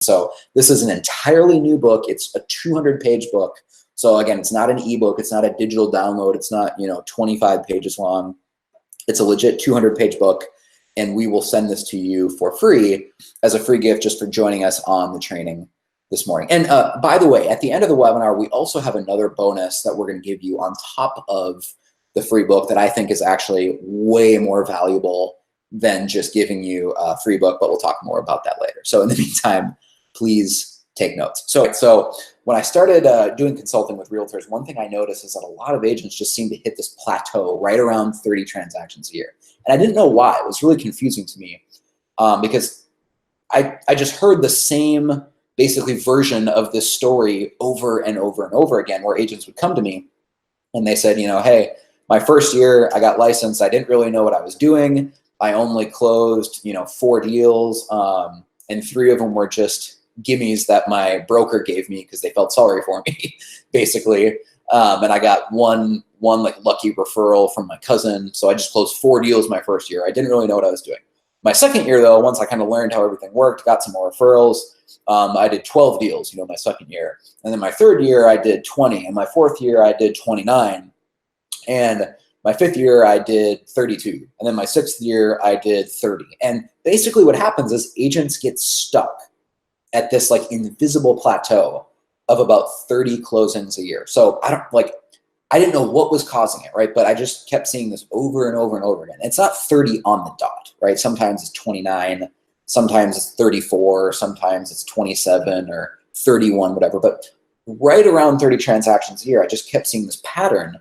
So this is an entirely new book. It's a 200-page book. So again, it's not an ebook. It's not a digital download. It's not, 25 pages long. It's a legit 200-page book. And we will send this to you for free as a free gift just for joining us on the training this morning. And by the way, at the end of the webinar, we also have another bonus that we're going to give you on top of the free book that I think is actually way more valuable than just giving you a free book, but we'll talk more about that later. So in the meantime, please take notes. So when I started doing consulting with realtors, one thing I noticed is that a lot of agents just seem to hit this plateau right around 30 transactions a year. And I didn't know why. It was really confusing to me because I just heard the same basically version of this story over and over and over again, where agents would come to me and they said, hey, my first year I got licensed. I didn't really know what I was doing. I only closed, 4 deals, and 3 of them were just gimmies that my broker gave me because they felt sorry for me, basically. And I got one like lucky referral from my cousin. So I just closed 4 deals my first year. I didn't really know what I was doing. My second year, though, once I kind of learned how everything worked, got some more referrals, I did 12 deals, my second year. And then my third year, I did 20. And my fourth year, I did 29. And my fifth year, I did 32. And then my sixth year, I did 30. And basically what happens is agents get stuck at this like invisible plateau of about 30 closings a year. So I didn't know what was causing it, right? But I just kept seeing this over and over and over again. It's not 30 on the dot, right? Sometimes it's 29, sometimes it's 34, sometimes it's 27 or 31, whatever. But right around 30 transactions a year, I just kept seeing this pattern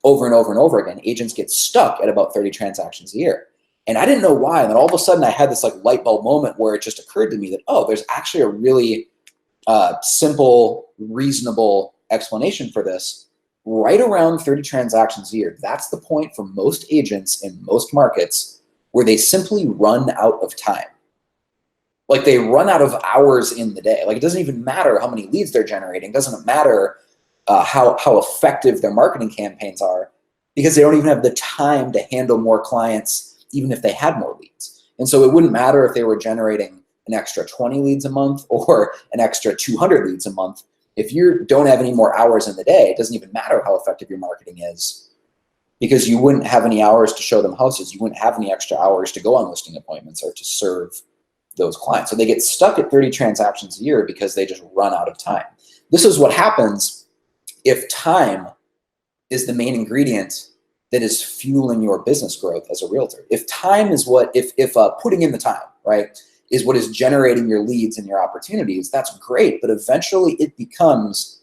over and over and over again. Agents get stuck at about 30 transactions a year. And I didn't know why. And then all of a sudden I had this like light bulb moment where it just occurred to me that, oh, there's actually a really simple, reasonable explanation for this. Right around 30 transactions a year, that's the point for most agents in most markets where they simply run out of time. Like they run out of hours in the day. Like it doesn't even matter how many leads they're generating. It doesn't matter how effective their marketing campaigns are, because they don't even have the time to handle more clients, even if they had more leads. And so it wouldn't matter if they were generating an extra 20 leads a month or an extra 200 leads a month. If you don't have any more hours in the day, it doesn't even matter how effective your marketing is, because you wouldn't have any hours to show them houses. You wouldn't have any extra hours to go on listing appointments or to serve those clients. So they get stuck at 30 transactions a year because they just run out of time. This is what happens if time is the main ingredient that is fueling your business growth as a realtor. If time is what, if putting in the time, right, is what is generating your leads and your opportunities, that's great. But eventually it becomes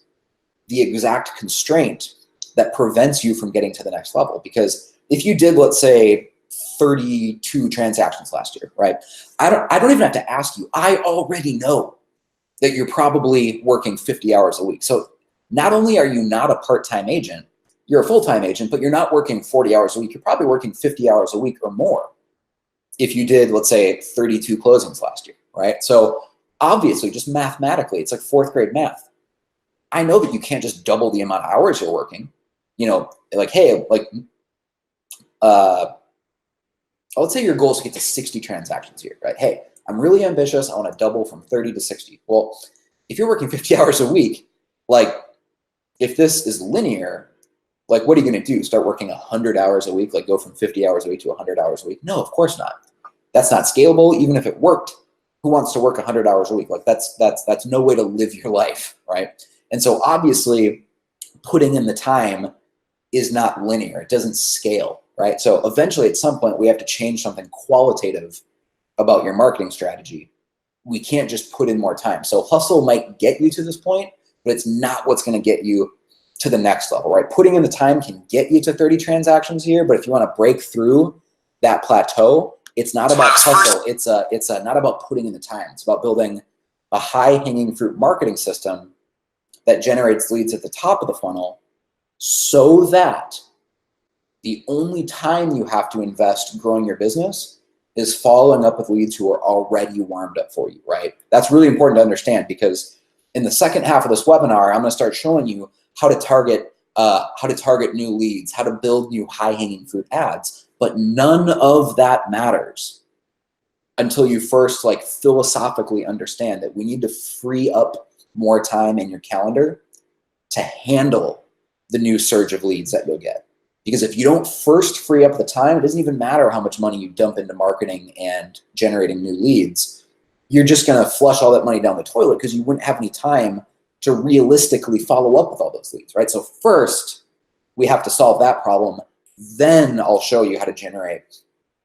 the exact constraint that prevents you from getting to the next level. Because if you did, let's say, 32 transactions last year, right? I don't even have to ask you. I already know that you're probably working 50 hours a week. So not only are you not a part-time agent, you're a full-time agent, but you're not working 40 hours a week. You're probably working 50 hours a week or more if you did, let's say, 32 closings last year, right? So obviously, just mathematically, it's like 4th grade math. I know that you can't just double the amount of hours you're working. Like, hey, let's say your goal is to get to 60 transactions a year, right? Hey, I'm really ambitious. I want to double from 30 to 60. Well, if you're working 50 hours a week, like if this is linear, like what are you going to do? Start working 100 hours a week, like go from 50 hours a week to 100 hours a week? No, of course not. That's not scalable. Even if it worked, who wants to work 100 hours a week? Like that's no way to live your life, right? And so obviously putting in the time is not linear. It doesn't scale, right? So eventually at some point we have to change something qualitative about your marketing strategy. We can't just put in more time. So hustle might get you to this point, but it's not what's going to get you to the next level, right? Putting in the time can get you to 30 transactions a year, but if you want to break through that plateau, it's not about hustle. It's not about putting in the time. It's about building a high-hanging fruit marketing system that generates leads at the top of the funnel, so that the only time you have to invest growing your business is following up with leads who are already warmed up for you, right? That's really important to understand, because in the second half of this webinar, I'm going to start showing you how to target new leads, how to build new high-hanging fruit ads. But none of that matters until you first like philosophically understand that we need to free up more time in your calendar to handle the new surge of leads that you'll get. Because if you don't first free up the time, it doesn't even matter how much money you dump into marketing and generating new leads. You're just going to flush all that money down the toilet because you wouldn't have any time to realistically follow up with all those leads, right? So first, we have to solve that problem. Then I'll show you how to generate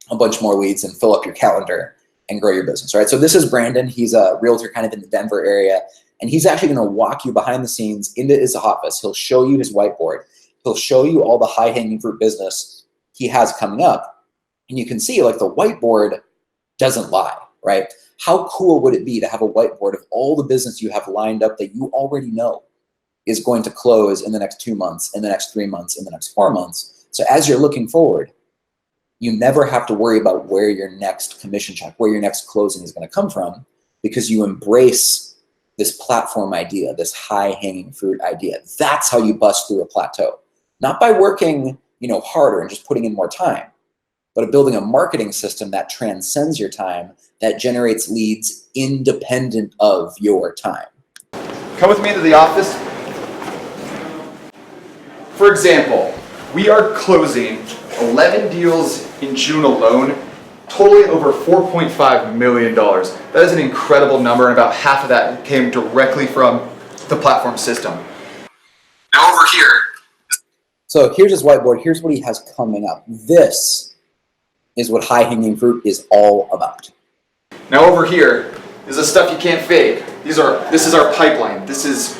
a bunch more leads and fill up your calendar and grow your business, right? So this is Brandon. He's a realtor kind of in the Denver area, and he's actually going to walk you behind the scenes into his office. He'll show you his whiteboard. He'll show you all the high-hanging fruit business he has coming up. And you can see like the whiteboard doesn't lie, right? How cool would it be to have a whiteboard of all the business you have lined up that you already know is going to close in the next 2 months, in the next 3 months, in the next 4 months. So as you're looking forward, you never have to worry about where your next commission check, where your next closing is going to come from, because you embrace this platform idea, this high-hanging fruit idea. That's how you bust through a plateau. Not by working, harder and just putting in more time, but building a marketing system that transcends your time, that generates leads independent of your time. Come with me to the office. For example, we are closing 11 deals in June alone, totaling over $4.5 million. That is an incredible number, and about half of that came directly from the platform system. Now over here. So here's his whiteboard. Here's what he has coming up. This is what high-hanging fruit is all about. Now over here is the stuff you can't fake. This is our pipeline. This is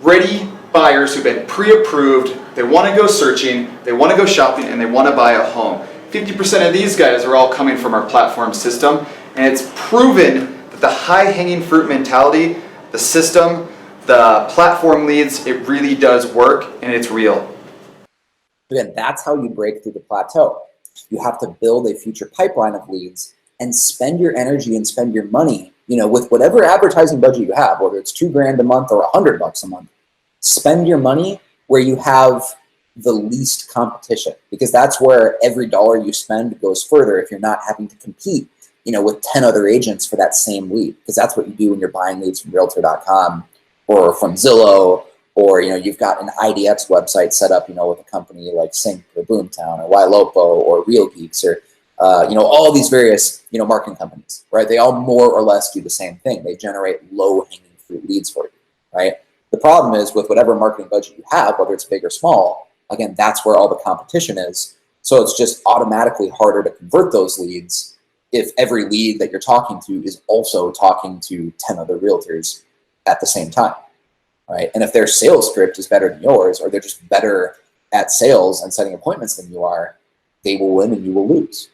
ready buyers who've been pre-approved. They want to go searching, they want to go shopping, and they want to buy a home. 50% of these guys are all coming from our platform system, and it's proven that the high-hanging fruit mentality, the system, the platform leads, it really does work, and it's real. Again, that's how you break through the plateau. You have to build a future pipeline of leads and spend your energy and spend your money, with whatever advertising budget you have, whether it's $2,000 a month or $100 a month. Spend your money where you have the least competition, because that's where every dollar you spend goes further if you're not having to compete, with 10 other agents for that same lead, because that's what you do when you're buying leads from Realtor.com or from Zillow, or, you've got an IDX website set up, with a company like Sync or Boomtown or YLopo or Real Geeks or, all these various, marketing companies, right? They all more or less do the same thing. They generate low-hanging fruit leads for you, right? The problem is with whatever marketing budget you have, whether it's big or small, again, that's where all the competition is. So it's just automatically harder to convert those leads if every lead that you're talking to is also talking to 10 other realtors at the same time, right? And if their sales script is better than yours, or they're just better at sales and setting appointments than you are, they will win and you will lose.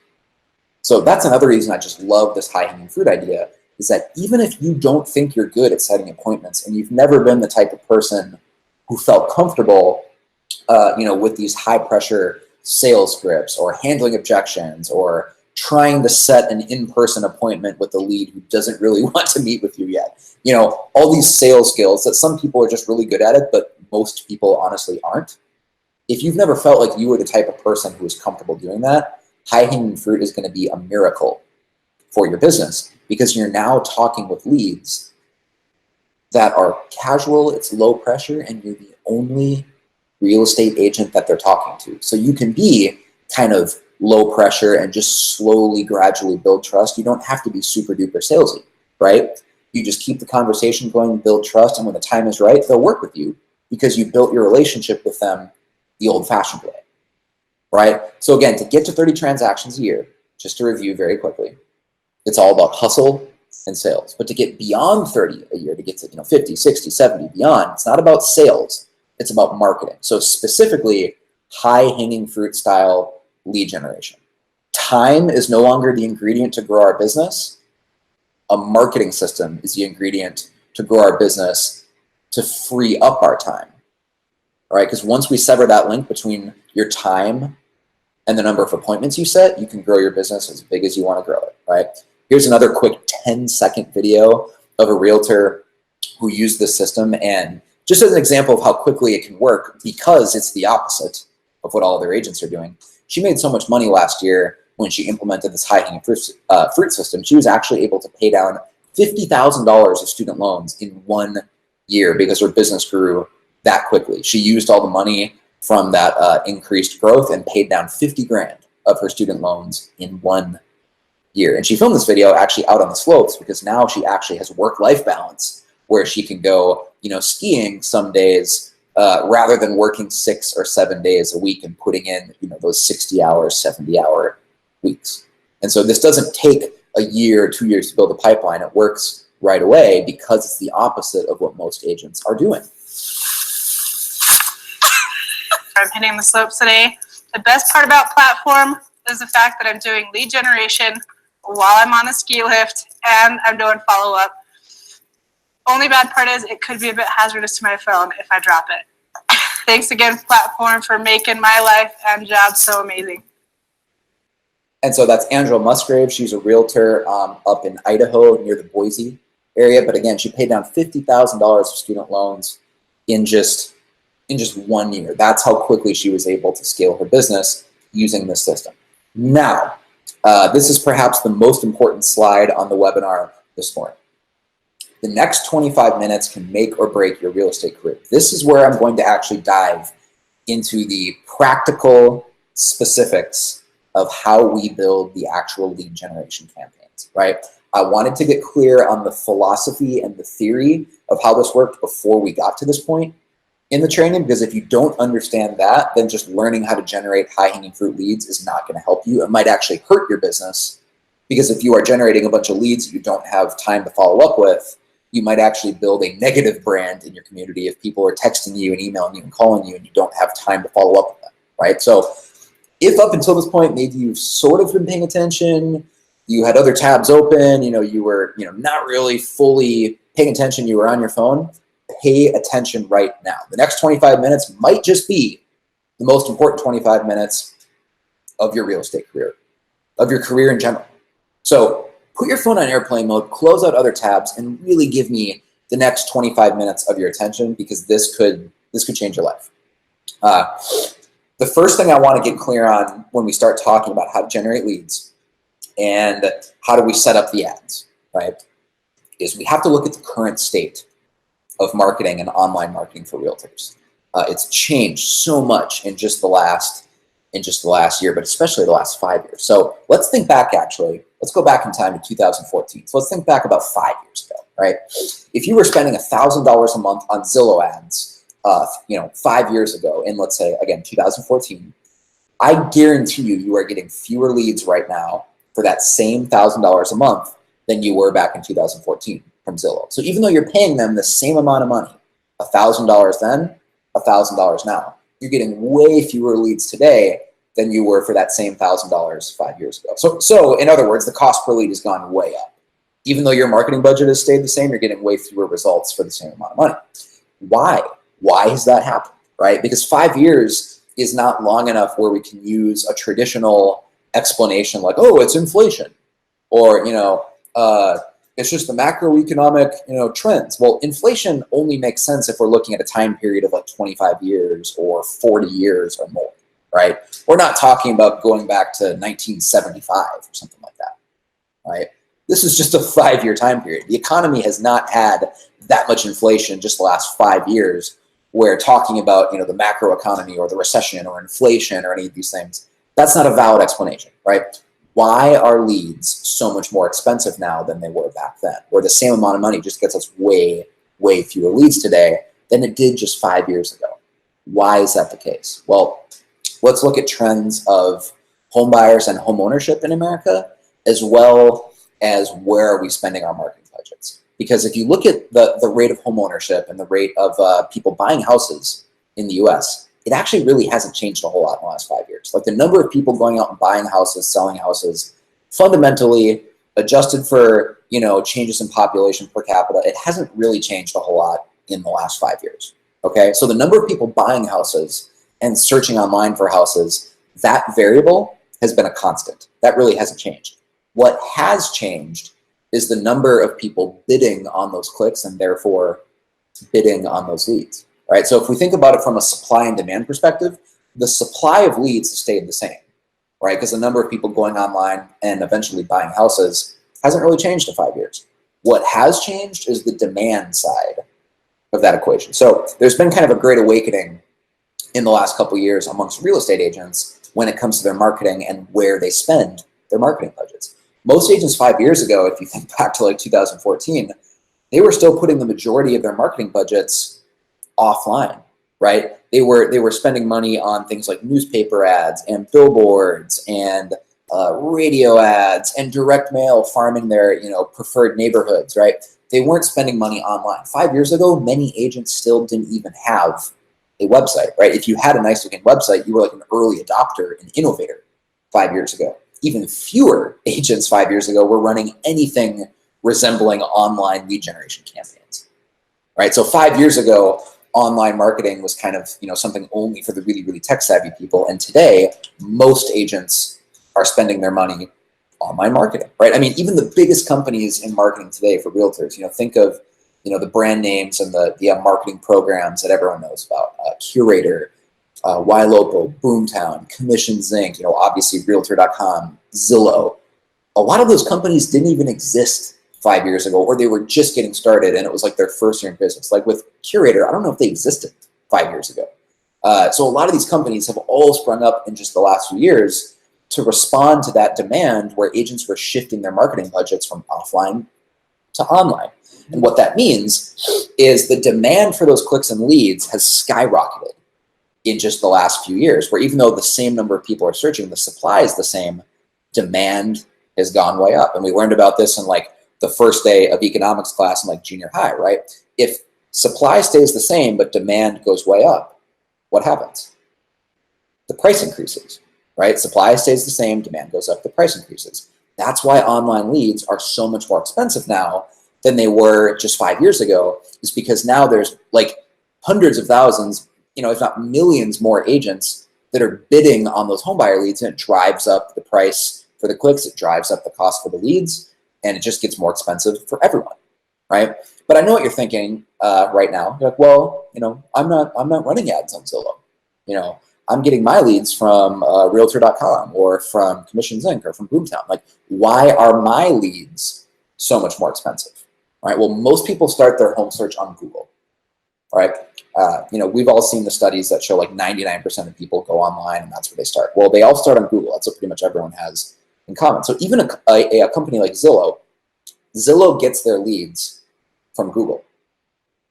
So that's another reason I just love this high-hanging fruit idea, is that even if you don't think you're good at setting appointments and you've never been the type of person who felt comfortable, with these high-pressure sales scripts or handling objections or trying to set an in-person appointment with a lead who doesn't really want to meet with you yet, all these sales skills that some people are just really good at it, but most people honestly aren't. If you've never felt like you were the type of person who is comfortable doing that, high-hanging fruit is going to be a miracle for your business, because you're now talking with leads that are casual, it's low pressure, and you're the only real estate agent that they're talking to. So you can be kind of low pressure and just slowly, gradually build trust. You don't have to be super duper salesy, right? You just keep the conversation going, build trust, and when the time is right, they'll work with you because you built your relationship with them the old-fashioned way, right? So again, to get to 30 transactions a year, just to review very quickly, it's all about hustle and sales. But to get beyond 30 a year, to get to 50, 60, 70, beyond, it's not about sales, it's about marketing. So specifically, high-hanging fruit style lead generation. Time is no longer the ingredient to grow our business. A marketing system is the ingredient to grow our business, to free up our time, right? Because once we sever that link between your time and the number of appointments you set, you can grow your business as big as you want to grow it, right? Here's another quick 10-second video of a realtor who used this system, and just as an example of how quickly it can work, because it's the opposite of what all other agents are doing. She made so much money last year when she implemented this high hanging fruit system, she was actually able to pay down $50,000 of student loans in 1 year because her business grew that quickly. She used all the money from that increased growth and paid down 50 grand of her student loans in 1 year. And she filmed this video actually out on the slopes because now she actually has work-life balance where she can go, skiing some days rather than working 6 or 7 days a week and putting in, those 60-hour, 70-hour weeks. And so this doesn't take a year or 2 years to build a pipeline. It works right away because it's the opposite of what most agents are doing. I'm hitting the slopes today. The best part about platform is the fact that I'm doing lead generation while I'm on the ski lift and I'm doing follow-up. Only bad part is it could be a bit hazardous to my phone if I drop it. Thanks again, platform, for making my life and job so amazing. And so that's Angela Musgrave. She's a realtor up in Idaho near the Boise area. But again, she paid down $50,000 of student loans in just 1 year. That's how quickly she was able to scale her business using this system. Now, this is perhaps the most important slide on the webinar this morning. The next 25 minutes can make or break your real estate career. This is where I'm going to actually dive into the practical specifics of how we build the actual lead generation campaigns, right? I wanted to get clear on the philosophy and the theory of how this worked before we got to this point in the training, because if you don't understand that, then just learning how to generate high-hanging fruit leads is not going to help you. It might actually hurt your business, because if you are generating a bunch of leads that you don't have time to follow up with, you might actually build a negative brand in your community if people are texting you and emailing you and calling you and you don't have time to follow up with them, right? So if up until this point, maybe you've sort of been paying attention, you had other tabs open, you were not really fully paying attention, you were on your phone, pay attention right now. The next 25 minutes might just be the most important 25 minutes of your real estate career, of your career in general. So put your phone on airplane mode, close out other tabs, and really give me the next 25 minutes of your attention, because this could change your life. The first thing I want to get clear on when we start talking about how to generate leads and how do we set up the ads, right, is we have to look at the current state of marketing and online marketing for realtors. It's changed so much in just the last year, but especially the last 5 years. So let's think back, actually. Let's go back in time to 2014. So let's think back about 5 years ago, right? If you were spending $1,000 a month on Zillow ads, 5 years ago, in, let's say, again, 2014, I guarantee you are getting fewer leads right now for that same $1,000 a month than you were back in 2014 from Zillow. So even though you're paying them the same amount of money, $1,000 then, $1,000 now, you're getting way fewer leads today than you were for that same $1,000 5 years ago. So in other words, the cost per lead has gone way up. Even though your marketing budget has stayed the same, you're getting way fewer results for the same amount of money. Why? Why has that happened, right? Because 5 years is not long enough where we can use a traditional explanation like, oh, it's inflation, or, it's just the macroeconomic, trends. Well, inflation only makes sense if we're looking at a time period of like 25 years or 40 years or more, right? We're not talking about going back to 1975 or something like that, right? This is just a 5-year time period. The economy has not had that much inflation just the last 5 years, where talking about, the macro economy or the recession or inflation or any of these things, that's not a valid explanation, right? Why are leads so much more expensive now than they were back then? Where the same amount of money just gets us way, way fewer leads today than it did just 5 years ago. Why is that the case? Well, let's look at trends of home buyers and home ownership in America, as well as where are we spending our marketing budgets. Because if you look at the rate of home ownership and the rate of people buying houses in the US, it actually really hasn't changed a whole lot in the last 5 years. Like the number of people going out and buying houses, selling houses, fundamentally adjusted for, changes in population per capita, it hasn't really changed a whole lot in the last 5 years. Okay, so the number of people buying houses and searching online for houses, that variable has been a constant. That really hasn't changed. What has changed is the number of people bidding on those clicks and therefore bidding on those leads, right? So if we think about it from a supply and demand perspective, the supply of leads has stayed the same. right? Because the number of people going online and eventually buying houses hasn't really changed in 5 years. What has changed is the demand side of that equation. So there's been kind of a great awakening in the last couple of years amongst real estate agents when it comes to their marketing and where they spend their marketing budgets. Most agents 5 years ago, if you think back to like 2014, they were still putting the majority of their marketing budgets offline, right? They were spending money on things like newspaper ads and billboards and radio ads and direct mail, farming their preferred neighborhoods, right? They weren't spending money online. 5 years ago, many agents still didn't even have a website, right? If you had a nice looking website, you were like an early adopter, an innovator 5 years ago. Even fewer agents 5 years ago were running anything resembling online lead generation campaigns, right? So 5 years ago, online marketing was kind of something only for the really, really tech savvy people. And today, most agents are spending their money online marketing, right? I mean, even the biggest companies in marketing today for realtors, think of the brand names and the marketing programs that everyone knows about, Curator, Ylopo, Boomtown, Commissions Inc., obviously Realtor.com, Zillow. A lot of those companies didn't even exist 5 years ago, or they were just getting started and it was like their first year in business. Like with Curator, I don't know if they existed 5 years ago. So a lot of these companies have all sprung up in just the last few years to respond to that demand where agents were shifting their marketing budgets from offline to online. And what that means is the demand for those clicks and leads has skyrocketed in just the last few years, where even though the same number of people are searching, the supply is the same, demand has gone way up. And we learned about this in like the first day of economics class in like junior high, right? If supply stays the same, but demand goes way up, what happens? The price increases, right? Supply stays the same, demand goes up, the price increases. That's why online leads are so much more expensive now than they were just 5 years ago, is because now there's like hundreds of thousands, if not millions more agents that are bidding on those homebuyer leads, and it drives up the price for the clicks, it drives up the cost for the leads, and it just gets more expensive for everyone, right? But I know what you're thinking right now. You're like, well, I'm not running ads on Zillow. I'm getting my leads from Realtor.com or from Commissions Inc. or from Boomtown. Like, why are my leads so much more expensive? Right? Well, most people start their home search on Google, right? We've all seen the studies that show like 99% of people go online and that's where they start. Well, they all start on Google. That's what pretty much everyone has in common. So even a company like Zillow gets their leads from Google.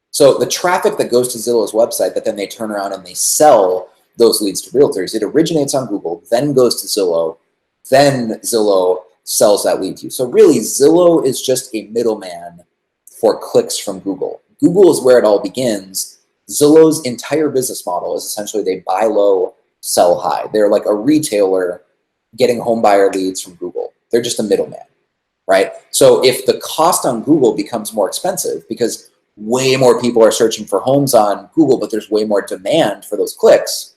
So the traffic that goes to Zillow's website that then they turn around and they sell those leads to realtors, it originates on Google, then goes to Zillow, then Zillow sells that lead to you. So really, Zillow is just a middleman for clicks from Google. Google is where it all begins. Zillow's entire business model is essentially they buy low, sell high. They're like a retailer getting home buyer leads from Google. They're just a middleman, right? So if the cost on Google becomes more expensive because way more people are searching for homes on Google, but there's way more demand for those clicks,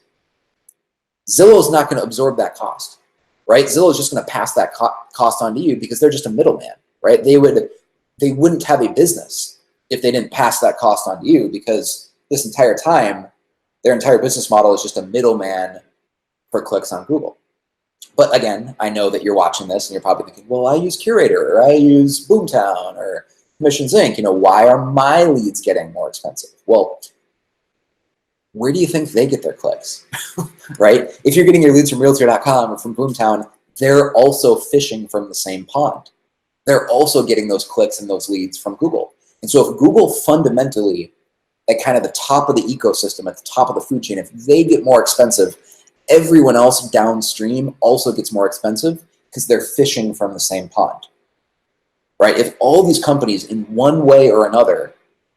Zillow's not going to absorb that cost, right? Zillow's just going to pass that cost on to you because they're just a middleman, right? They wouldn't have a business if they didn't pass that cost on to you, because this entire time, their entire business model is just a middleman for clicks on Google. But again, I know that you're watching this and you're probably thinking, well, I use Curator, or I use Boomtown, or Commissions Inc. Why are my leads getting more expensive? Well, where do you think they get their clicks, right? If you're getting your leads from Realtor.com or from Boomtown, they're also fishing from the same pond. They're also getting those clicks and those leads from Google. And so if Google fundamentally, at kind of the top of the ecosystem, at the top of the food chain, if they get more expensive, everyone else downstream also gets more expensive because they're fishing from the same pond, right? If all these companies in one way or another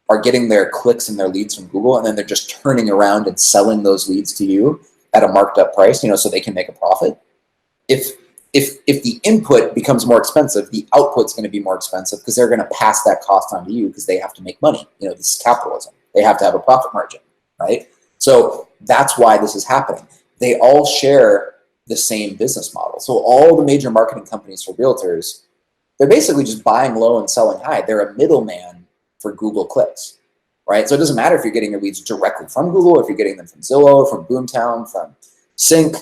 are getting their clicks and their leads from Google, and then they're just turning around and selling those leads to you at a marked up price, so they can make a profit. If the input becomes more expensive, the output's going to be more expensive because they're going to pass that cost on to you because they have to make money. This is capitalism. They have to have a profit margin, right? So that's why this is happening. They all share the same business model. So all the major marketing companies for realtors, they're basically just buying low and selling high. They're a middleman for Google clicks, right? So it doesn't matter if you're getting your leads directly from Google, if you're getting them from Zillow, from Boomtown, from Sync,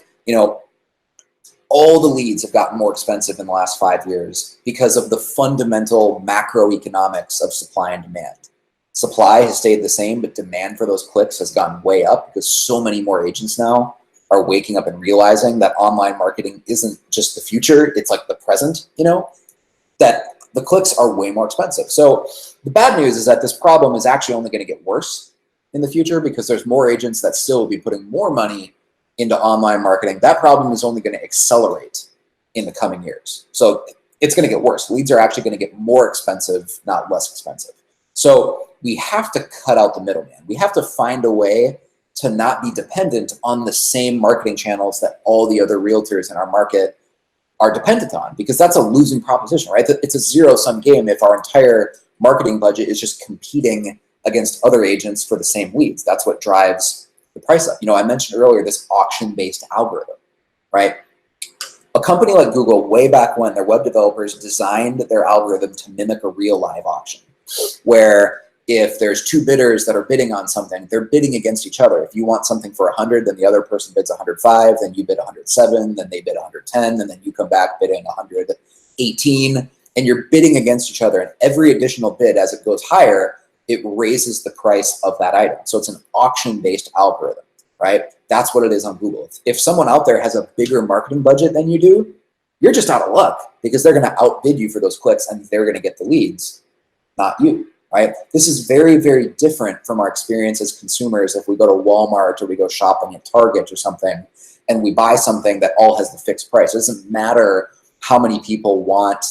all the leads have gotten more expensive in the last 5 years because of the fundamental macroeconomics of supply and demand. Supply has stayed the same, but demand for those clicks has gone way up because so many more agents now are waking up and realizing that online marketing isn't just the future, it's like the present, that the clicks are way more expensive. So the bad news is that this problem is actually only going to get worse in the future because there's more agents that still will be putting more money into online marketing. That problem is only going to accelerate in the coming years. So it's going to get worse. Leads are actually going to get more expensive, not less expensive. So we have to cut out the middleman. We have to find a way to not be dependent on the same marketing channels that all the other realtors in our market are dependent on, because that's a losing proposition, right? It's a zero-sum game if our entire marketing budget is just competing against other agents for the same leads. That's what drives the price up. I mentioned earlier this auction-based algorithm, right? A company like Google, way back when, their web developers designed their algorithm to mimic a real live auction, where if there's two bidders that are bidding on something, they're bidding against each other. If you want something for 100, then the other person bids 105, then you bid 107, then they bid 110, and then you come back bidding 118, and you're bidding against each other. And every additional bid, as it goes higher, it raises the price of that item. So it's an auction-based algorithm, right? That's what it is on Google. If someone out there has a bigger marketing budget than you do, you're just out of luck because they're going to outbid you for those clicks and they're going to get the leads, not you. Right? This is very, very different from our experience as consumers. If we go to Walmart or we go shopping at Target or something, and we buy something that all has the fixed price, it doesn't matter how many people want,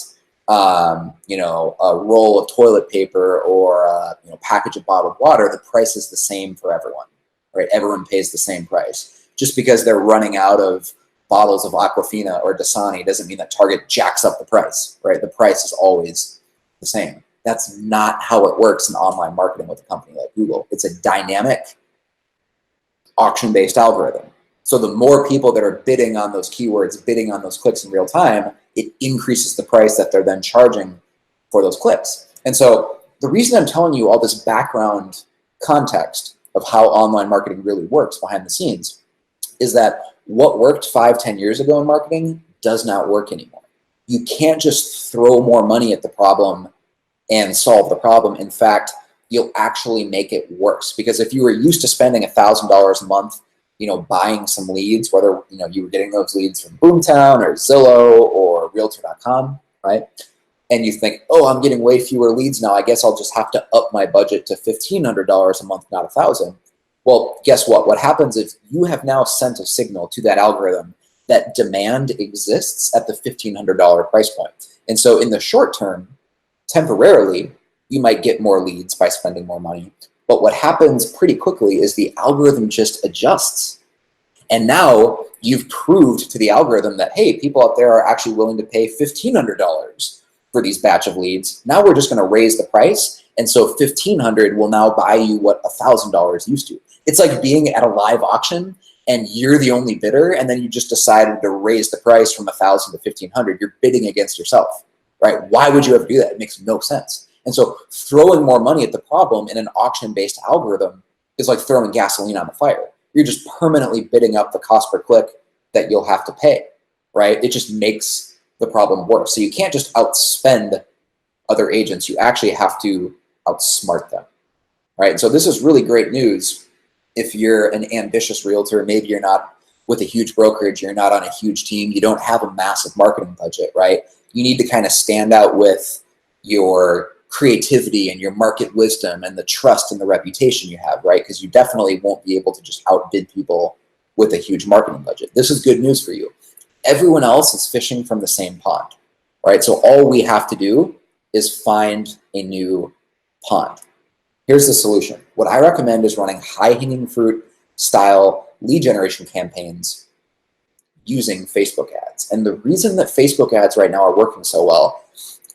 a roll of toilet paper or a package of bottled water. The price is the same for everyone, right? Everyone pays the same price. Just because they're running out of bottles of Aquafina or Dasani doesn't mean that Target jacks up the price, right? The price is always the same. That's not how it works in online marketing with a company like Google. It's a dynamic auction-based algorithm. So the more people that are bidding on those keywords, bidding on those clicks in real time, it increases the price that they're then charging for those clicks. And so the reason I'm telling you all this background context of how online marketing really works behind the scenes is that what worked 5-10 years ago in marketing does not work anymore. You can't just throw more money at the problem and solve the problem. In fact, you'll actually make it worse, because if you were used to spending $1,000 a month, buying some leads, whether you were getting those leads from Boomtown or Zillow or Realtor.com, right? And you think, oh, I'm getting way fewer leads now, I guess I'll just have to up my budget to $1,500 a month, not $1,000. Well, guess what? What happens if you have now sent a signal to that algorithm that demand exists at the $1,500 price point? And so in the short term, temporarily, you might get more leads by spending more money. But what happens pretty quickly is the algorithm just adjusts. And now you've proved to the algorithm that, hey, people out there are actually willing to pay $1,500 for these batch of leads. Now we're just going to raise the price. And so $1,500 will now buy you what $1,000 used to. It's like being at a live auction and you're the only bidder, and then you just decided to raise the price from $1,000 to $1,500. You're bidding against yourself. Right? Why would you ever do that? It makes no sense. And so throwing more money at the problem in an auction-based algorithm is like throwing gasoline on the fire. You're just permanently bidding up the cost per click that you'll have to pay, right? It just makes the problem worse. So you can't just outspend other agents. You actually have to outsmart them, right? And so this is really great news if you're an ambitious realtor. Maybe you're not with a huge brokerage, you're not on a huge team, you don't have a massive marketing budget, right? You need to kind of stand out with your creativity and your market wisdom and the trust and the reputation you have, right? Because you definitely won't be able to just outbid people with a huge marketing budget. This is good news for you. Everyone else is fishing from the same pond, right? So all we have to do is find a new pond. Here's the solution. What I recommend is running high-hanging fruit style lead generation campaigns using Facebook ads. And the reason that Facebook ads right now are working so well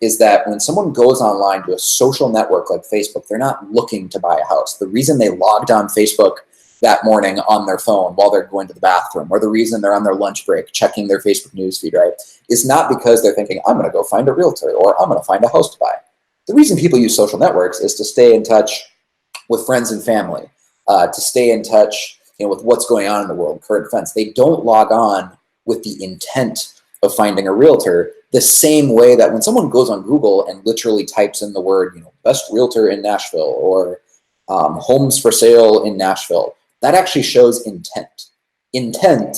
is that when someone goes online to a social network like Facebook, they're not looking to buy a house. The reason they logged on Facebook that morning on their phone while they're going to the bathroom, or the reason they're on their lunch break checking their Facebook newsfeed, right, is not because they're thinking, I'm going to go find a realtor or I'm going to find a house to buy. The reason people use social networks is to stay in touch with friends and family, to stay in touch with what's going on in the world, current events. They don't log on with the intent of finding a realtor, the same way that when someone goes on Google and literally types in the word, best realtor in Nashville or homes for sale in Nashville, that actually shows intent. Intent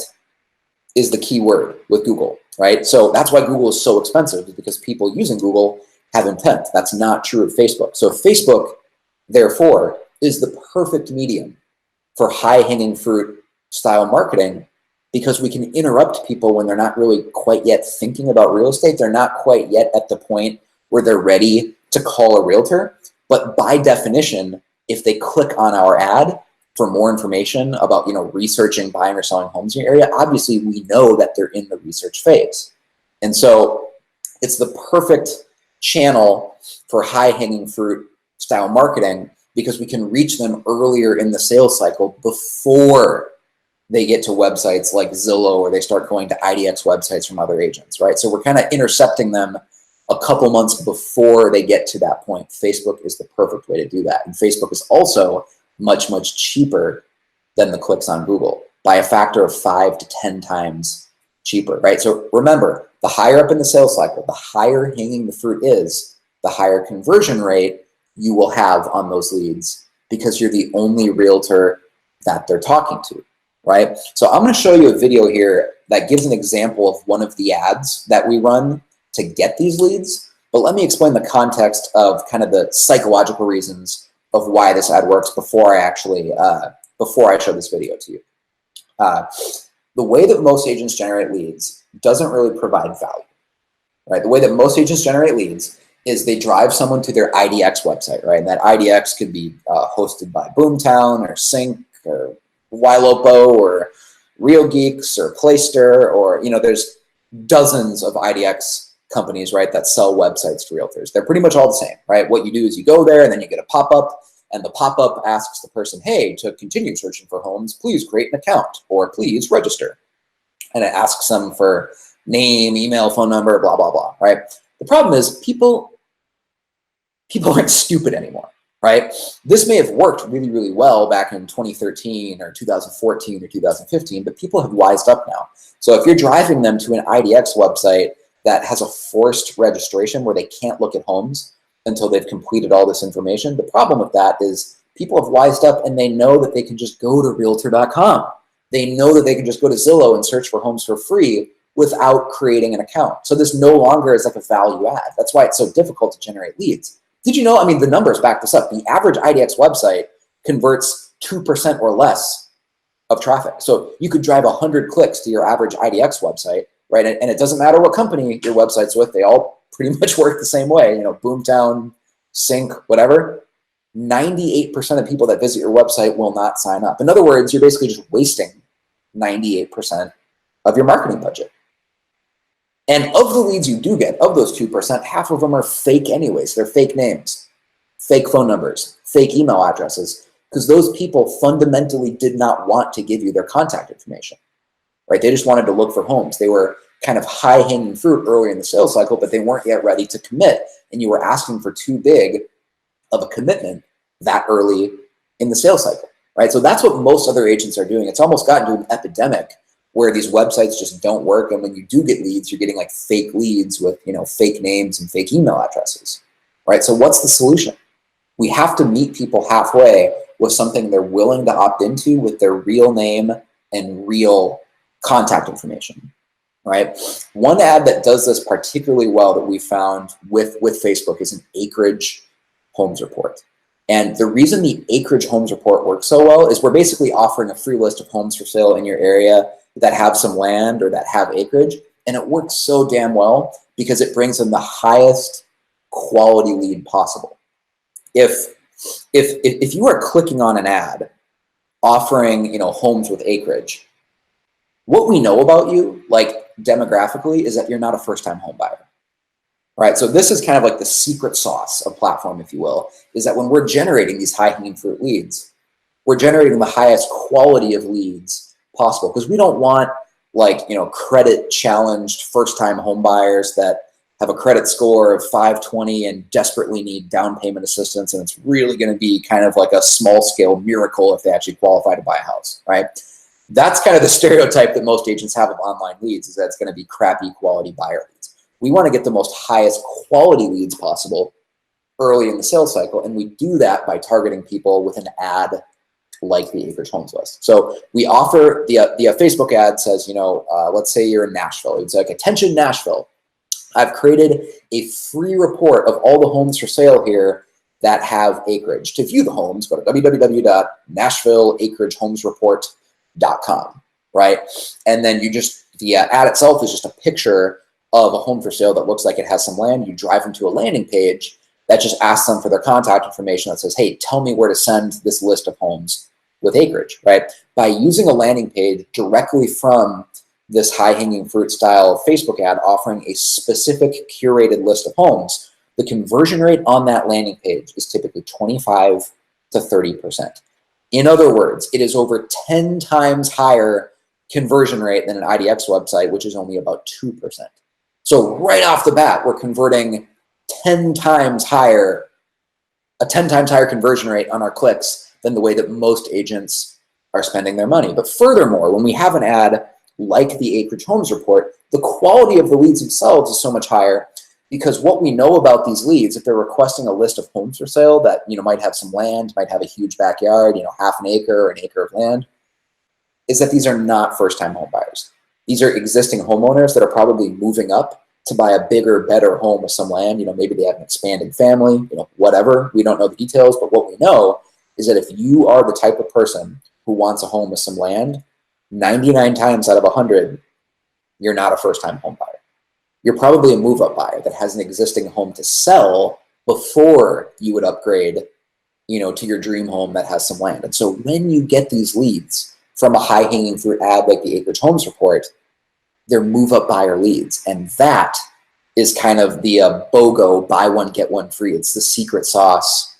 is the key word with Google, right? So that's why Google is so expensive, because people using Google have intent. That's not true of Facebook. So Facebook, therefore, is the perfect medium for high-hanging fruit style marketing, because we can interrupt people when they're not really quite yet thinking about real estate. They're not quite yet at the point where they're ready to call a realtor. But by definition, if they click on our ad for more information about, researching buying or selling homes in your area, obviously we know that they're in the research phase. And so it's the perfect channel for high-hanging fruit style marketing, because we can reach them earlier in the sales cycle before they get to websites like Zillow, or they start going to IDX websites from other agents, right? So we're kind of intercepting them a couple months before they get to that point. Facebook is the perfect way to do that. And Facebook is also much, much cheaper than the clicks on Google, by a factor of 5 to 10 times cheaper, right? So remember, the higher up in the sales cycle, the higher hanging the fruit is, the higher conversion rate you will have on those leads, because you're the only realtor that they're talking to, right? So I'm going to show you a video here that gives an example of one of the ads that we run to get these leads. But let me explain the context of kind of the psychological reasons of why this ad works before I actually, before I show this video to you. The way that most agents generate leads doesn't really provide value, right? The way that most agents generate leads is they drive someone to their IDX website, right? And that IDX could be hosted by Boomtown or Sync or Ylopo or Real Geeks or Playster, or, there's dozens of IDX companies, right, that sell websites to realtors. They're pretty much all the same, right? What you do is you go there and then you get a pop-up, and the pop-up asks the person, hey, to continue searching for homes, please create an account or please register. And it asks them for name, email, phone number, blah, blah, blah, right? The problem is people aren't stupid anymore, right? This may have worked really, really well back in 2013 or 2014 or 2015, but people have wised up now. So if you're driving them to an IDX website that has a forced registration where they can't look at homes until they've completed all this information, the problem with that is people have wised up and they know that they can just go to Realtor.com. They know that they can just go to Zillow and search for homes for free without creating an account. So this no longer is like a value add. That's why it's so difficult to generate leads. Did you know, I mean, the numbers back this up. The average IDX website converts 2% or less of traffic. So you could drive 100 clicks to your average IDX website, right? And it doesn't matter what company your website's with, they all pretty much work the same way. Boomtown, Sync, whatever. 98% of people that visit your website will not sign up. In other words, you're basically just wasting 98% of your marketing budget. And of the leads you do get, of those 2%, half of them are fake anyways. They're fake names, fake phone numbers, fake email addresses, because those people fundamentally did not want to give you their contact information, right? They just wanted to look for homes. They were kind of high-hanging fruit early in the sales cycle, but they weren't yet ready to commit, and you were asking for too big of a commitment that early in the sales cycle, right? So that's what most other agents are doing. It's almost gotten to an epidemic where these websites just don't work, and when you do get leads, you're getting like fake leads with fake names and fake email addresses, right? So what's the solution? We have to meet people halfway with something they're willing to opt into with their real name and real contact information, right? One ad that does this particularly well that we found with Facebook is an acreage homes report. And the reason the acreage homes report works so well is we're basically offering a free list of homes for sale in your area that have some land or that have acreage. And it works so damn well because it brings in the highest quality lead possible. If you are clicking on an ad offering homes with acreage, what we know about you, like demographically, is that you're not a first-time home buyer. Right, so this is kind of like the secret sauce of platform, if you will, is that when we're generating these high-hanging fruit leads, we're generating the highest quality of leads possible, because we don't want credit challenged first-time home buyers that have a credit score of 520 and desperately need down payment assistance, and it's really going to be kind of like a small-scale miracle if they actually qualify to buy a house, right? That's kind of the stereotype that most agents have of online leads, is that it's going to be crappy quality buyer leads. We want to get the most highest quality leads possible early in the sales cycle, and we do that by targeting people with an ad like the Acreage Homes list. So we offer the Facebook ad says, let's say you're in Nashville. It's like, attention Nashville. I've created a free report of all the homes for sale here that have acreage. To view the homes, go to www.nashvilleacreagehomesreport.com, right? And then the ad itself is just a picture of a home for sale that looks like it has some land. You drive them to a landing page that just asks them for their contact information that says, hey, tell me where to send this list of homes with acreage, right? By using a landing page directly from this high-hanging fruit style Facebook ad offering a specific curated list of homes, the conversion rate on that landing page is typically 25 to 30%. In other words, it is over 10 times higher conversion rate than an IDX website, which is only about 2%. So right off the bat, we're converting a 10 times higher conversion rate on our clicks than the way that most agents are spending their money. But furthermore, when we have an ad like the Acreage Homes Report, the quality of the leads themselves is so much higher, because what we know about these leads, if they're requesting a list of homes for sale that might have some land, might have a huge backyard, half an acre or an acre of land, is that these are not first-time home buyers. These are existing homeowners that are probably moving up to buy a bigger, better home with some land. Maybe they have an expanding family, whatever. We don't know the details, but what we know is that if you are the type of person who wants a home with some land, 99 times out of 100, you're not a first-time home buyer. You're probably a move-up buyer that has an existing home to sell before you would upgrade, to your dream home that has some land. And so when you get these leads from a high-hanging fruit ad like the Acreage Homes Report, they're move-up buyer leads. And that is kind of the BOGO, buy one, get one free. It's the secret sauce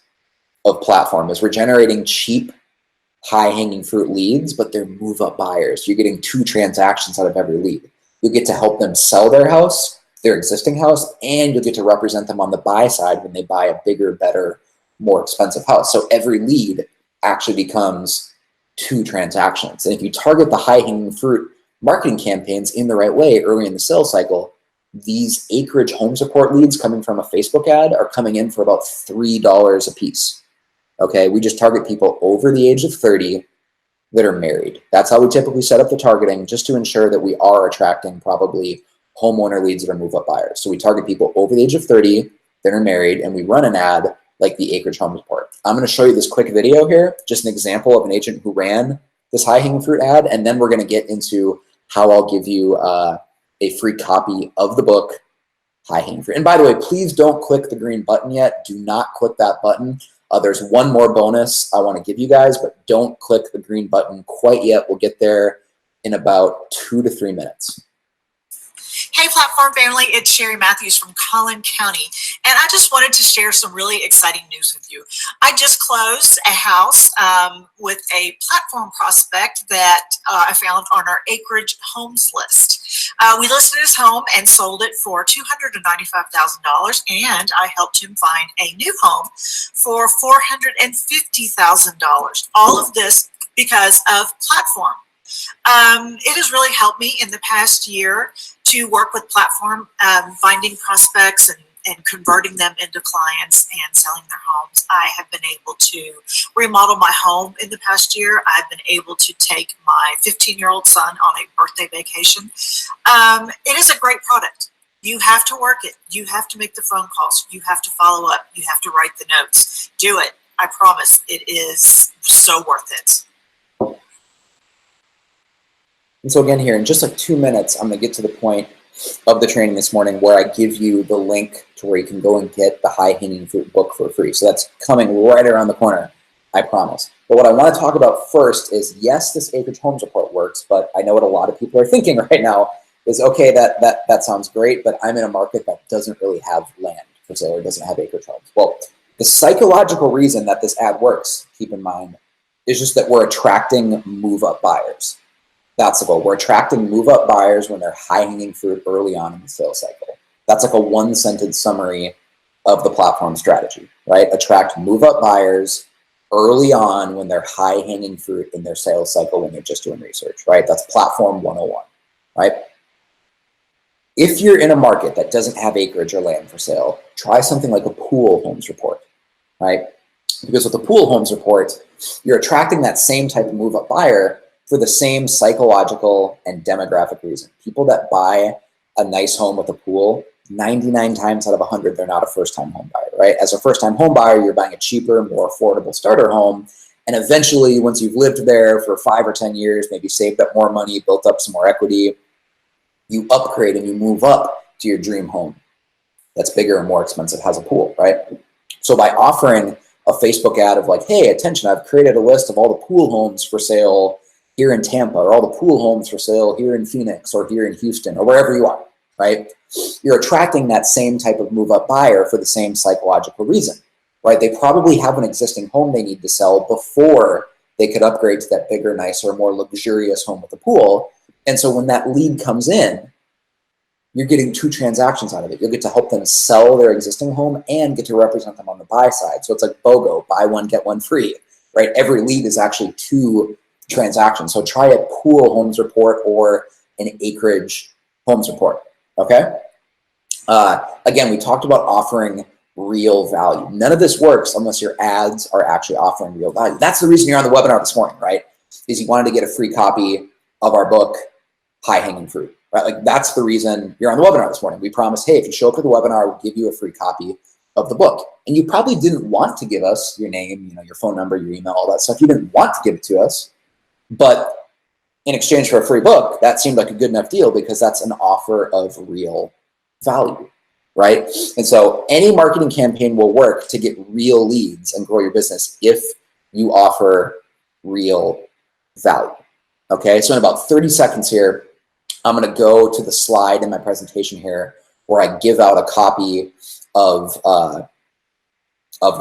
of platform, is we're generating cheap, high-hanging fruit leads, but they're move-up buyers. You're getting 2 transactions out of every lead. You get to help them sell their house, their existing house, and you'll get to represent them on the buy side when they buy a bigger, better, more expensive house. So every lead actually becomes 2 transactions. And if you target the high-hanging fruit marketing campaigns in the right way early in the sales cycle, these Acreage Homes Report leads coming from a Facebook ad are coming in for about $3 a piece. Okay, we just target people over the age of 30 that are married. That's how we typically set up the targeting, just to ensure that we are attracting probably homeowner leads that are move-up buyers. So we target people over the age of 30 that are married, and we run an ad like the Acreage Homes Report. I'm going to show you this quick video here, just an example of an agent who ran this high-hanging fruit ad, and then we're going to get into how I'll give you a free copy of the book, High-Hanging Fruit. And by the way, please don't click the green button yet. Do not click that button. There's one more bonus I want to give you guys, but don't click the green button quite yet. We'll get there in about 2 to 3 minutes. Hey Platform family, it's Sherry Matthews from Collin County, and I just wanted to share some really exciting news with you. I just closed a house with a platform prospect that I found on our Acreage Homes list. We listed his home and sold it for $295,000, and I helped him find a new home for $450,000. All of this because of platform. It has really helped me in the past year to work with platform, finding prospects and converting them into clients and selling their homes. I have been able to remodel my home in the past year. I've been able to take my 15-year-old son on a birthday vacation. It is a great product. You have to work it. You have to make the phone calls. You have to follow up. You have to write the notes. Do it. I promise it is so worth it. And so again here, in just like 2 minutes, I'm going to get to the point of the training this morning where I give you the link to where you can go and get the High-Hanging Fruit book for free. So that's coming right around the corner, I promise. But what I want to talk about first is, yes, this Acreage Homes Report works, but I know what a lot of people are thinking right now is, okay, that sounds great, but I'm in a market that doesn't really have land for sale or doesn't have acreage homes. Well, the psychological reason that this ad works, keep in mind, is just that we're attracting move-up buyers. That's the goal. We're attracting move-up buyers when they're high-hanging fruit early on in the sales cycle. That's like a one-sentence summary of the platform strategy, right? Attract move-up buyers early on when they're high hanging fruit in their sales cycle when they're just doing research, right? That's platform 101, right? If you're in a market that doesn't have acreage or land for sale, try something like a pool homes report, right? Because with the pool homes report, you're attracting that same type of move-up buyer for the same psychological and demographic reason. People that buy a nice home with a pool, 99 times out of 100, they're not a first-time home buyer, right? As a first-time home buyer, you're buying a cheaper, more affordable starter home. And eventually, once you've lived there for 5 or 10 years, maybe saved up more money, built up some more equity, you upgrade and you move up to your dream home that's bigger and more expensive, has a pool, right? So by offering a Facebook ad of like, hey, attention, I've created a list of all the pool homes for sale here in Tampa, or all the pool homes for sale here in Phoenix, or here in Houston, or wherever you are, right? You're attracting that same type of move-up buyer for the same psychological reason, right? They probably have an existing home they need to sell before they could upgrade to that bigger, nicer, more luxurious home with a pool. And so when that lead comes in, you're getting 2 transactions out of it. You'll get to help them sell their existing home and get to represent them on the buy side. So it's like BOGO, buy one, get one free, right? Every lead is actually 2 transactions. So try a pool homes report or an acreage homes report, okay? Again, we talked about offering real value. None of this works unless your ads are actually offering real value. That's the reason you're on the webinar this morning, right? Is you wanted to get a free copy of our book, High Hanging Fruit. Right? Like that's the reason you're on the webinar this morning. We promised, hey, if you show up for the webinar, we'll give you a free copy of the book. And you probably didn't want to give us your name, your phone number, your email, all that stuff. You didn't want to give it to us, but in exchange for a free book, that seemed like a good enough deal because that's an offer of real value, right? And so any marketing campaign will work to get real leads and grow your business if you offer real value. Okay, so in about 30 seconds here, I'm going to go to the slide in my presentation here where I give out a copy of the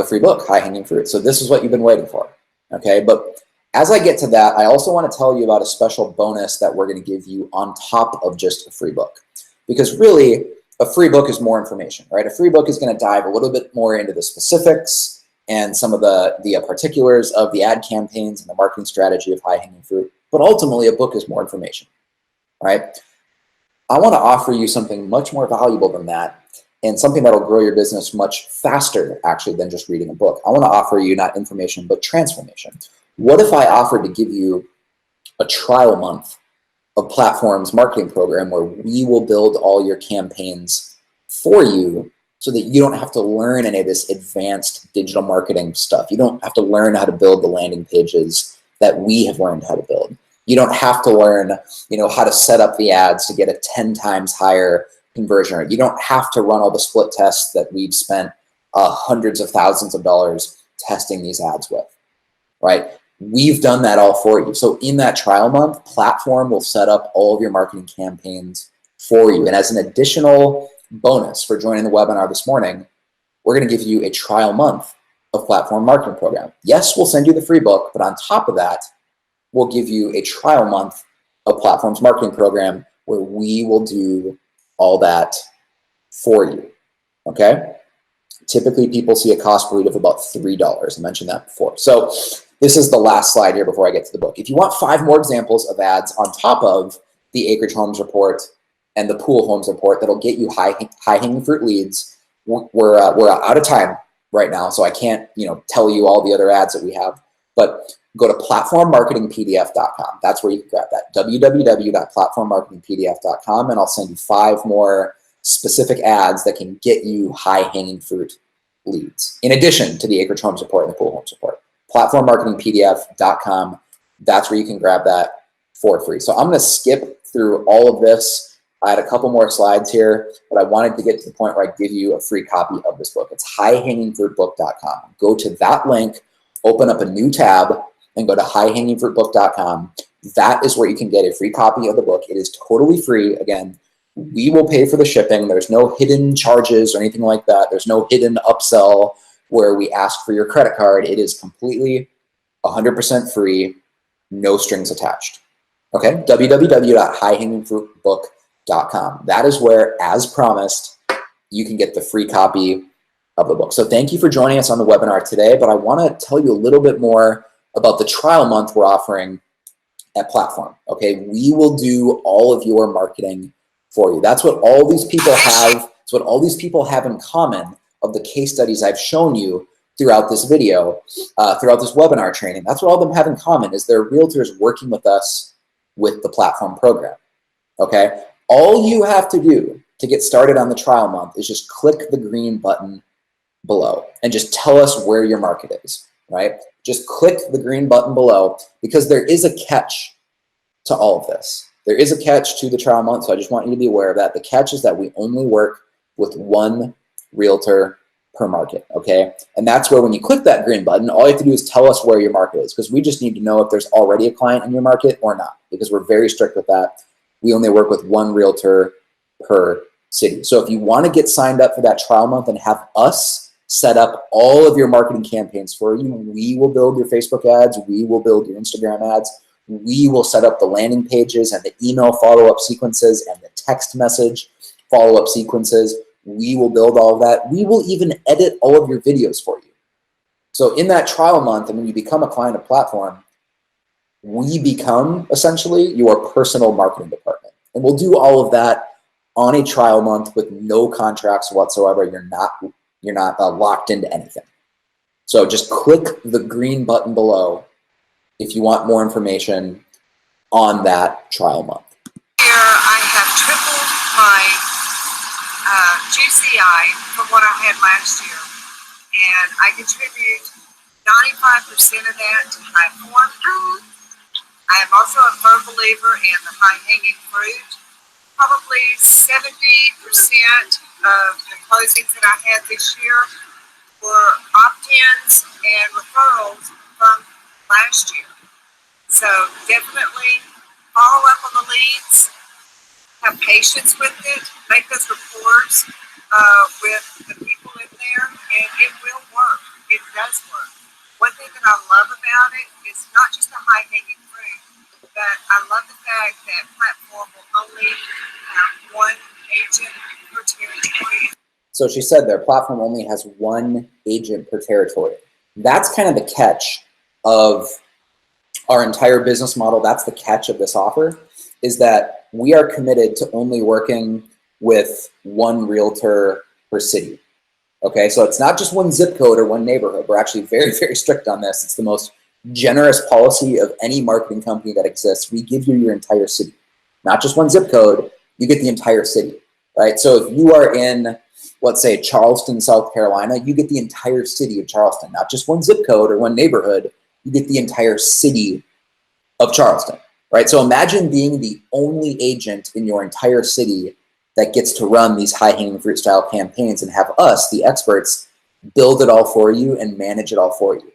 free book, High Hanging Fruit. So this is what you've been waiting for, okay? But as I get to that, I also want to tell you about a special bonus that we're going to give you on top of just a free book. Because really, a free book is more information, right? A free book is going to dive a little bit more into the specifics and some of the particulars of the ad campaigns and the marketing strategy of High Hanging Fruit. But ultimately, a book is more information. Right? I want to offer you something much more valuable than that and something that'll grow your business much faster actually than just reading a book. I want to offer you not information, but transformation. What if I offered to give you a trial month of Platform's marketing program where we will build all your campaigns for you so that you don't have to learn any of this advanced digital marketing stuff. You don't have to learn how to build the landing pages that we have learned how to build. You don't have to learn, how to set up the ads to get a 10 times higher conversion rate. You don't have to run all the split tests that we've spent hundreds of thousands of dollars testing these ads with, right? We've done that all for you. So in that trial month, Platform will set up all of your marketing campaigns for you. And as an additional bonus for joining the webinar this morning, we're going to give you a trial month of Platform marketing program. Yes, we'll send you the free book, but on top of that, we'll give you a trial month of Platform's marketing program where we will do all that for you, okay? Typically, people see a cost per lead of about $3. I mentioned that before. So this is the last slide here before I get to the book. If you want 5 more examples of ads on top of the Acreage Homes report and the Pool Homes report that'll get you high-hanging fruit leads, we're out of time right now, so I can't tell you all the other ads that we have, but go to platformmarketingpdf.com. That's where you can grab that, www.platformmarketingpdf.com, and I'll send you 5 more specific ads that can get you high-hanging fruit leads, in addition to the Acreage Homes report and the Pool Homes report. Platformmarketingpdf.com, that's where you can grab that for free. So I'm going to skip through all of this. I had a couple more slides here, but I wanted to get to the point where I give you a free copy of this book. It's highhangingfruitbook.com. Go to that link, open up a new tab, and go to highhangingfruitbook.com. That is where you can get a free copy of the book. It is totally free. Again, we will pay for the shipping. There's no hidden charges or anything like that. There's no hidden upsell where we ask for your credit card. It is completely 100% free, no strings attached. Okay, www.highhangingfruitbook.com. That is where, as promised, you can get the free copy of the book. So thank you for joining us on the webinar today, but I want to tell you a little bit more about the trial month we're offering at Platform. Okay, we will do all of your marketing for you. That's what all these people have. It's what all these people have in common of the case studies I've shown you throughout this video, throughout this webinar training. That's what all of them have in common is they're realtors working with us with the Platform program. Okay, all you have to do to get started on the trial month is just click the green button below and just tell us where your market is, right? Just click the green button below because there is a catch to all of this. There is a catch to the trial month, so I just want you to be aware of that. The catch is that we only work with one realtor per market, okay? And that's where when you click that green button, all you have to do is tell us where your market is because we just need to know if there's already a client in your market or not because we're very strict with that. We only work with one realtor per city. So if you want to get signed up for that trial month and have us set up all of your marketing campaigns for you, we will build your Facebook ads, we will build your Instagram ads, we will set up the landing pages and the email follow-up sequences and the text message follow-up sequences. We will build all of that. We will even edit all of your videos for you. So in that trial month, and when you become a client of Platform, we become essentially your personal marketing department. And we'll do all of that on a trial month with no contracts whatsoever. You're not locked into anything. So just click the green button below if you want more information on that trial month. Here I have tripled my GCI from what I had last year, and I contribute 95% of that to Platform. I am also a firm believer in the high-hanging fruit. Probably 70% of the closings that I had this year were opt-ins and referrals from last year. So definitely follow up on the leads, have patience with it, make those rapports with the people in there, and it will work. It does work. One thing that I love about it is not just the high-hanging fruit, but I love the fact that Platform will only have one agent per territory. So she said their Platform only has one agent per territory. That's kind of the catch of our entire business model. That's the catch of this offer, is that we are committed to only working with one realtor per city. Okay, so it's not just one zip code or one neighborhood. We're actually very, very strict on this. It's the most generous policy of any marketing company that exists. We give you your entire city, not just one zip code, you get the entire city, right? So if you are in, let's say, Charleston, South Carolina, you get the entire city of Charleston, not just one zip code or one neighborhood, you get the entire city of Charleston, right? So imagine being the only agent in your entire city that gets to run these high-hanging fruit style campaigns and have us, the experts, build it all for you and manage it all for you.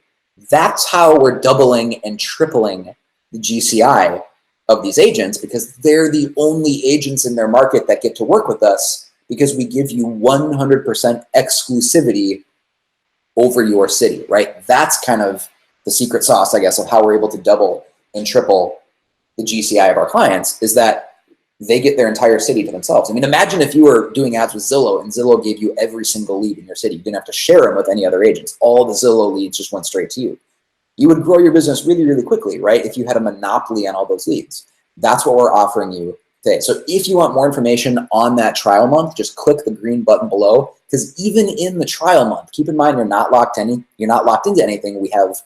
That's how we're doubling and tripling the GCI of these agents, because they're the only agents in their market that get to work with us because we give you 100% exclusivity over your city, right? That's kind of the secret sauce, I guess, of how we're able to double and triple the GCI of our clients, is that they get their entire city to themselves. I mean, imagine if you were doing ads with Zillow and Zillow gave you every single lead in your city. You didn't have to share them with any other agents. All the Zillow leads just went straight to you. You would grow your business really, really quickly, right? If you had a monopoly on all those leads. That's what we're offering you today. So if you want more information on that trial month, just click the green button below, because even in the trial month, keep in mind you're not locked into anything. We have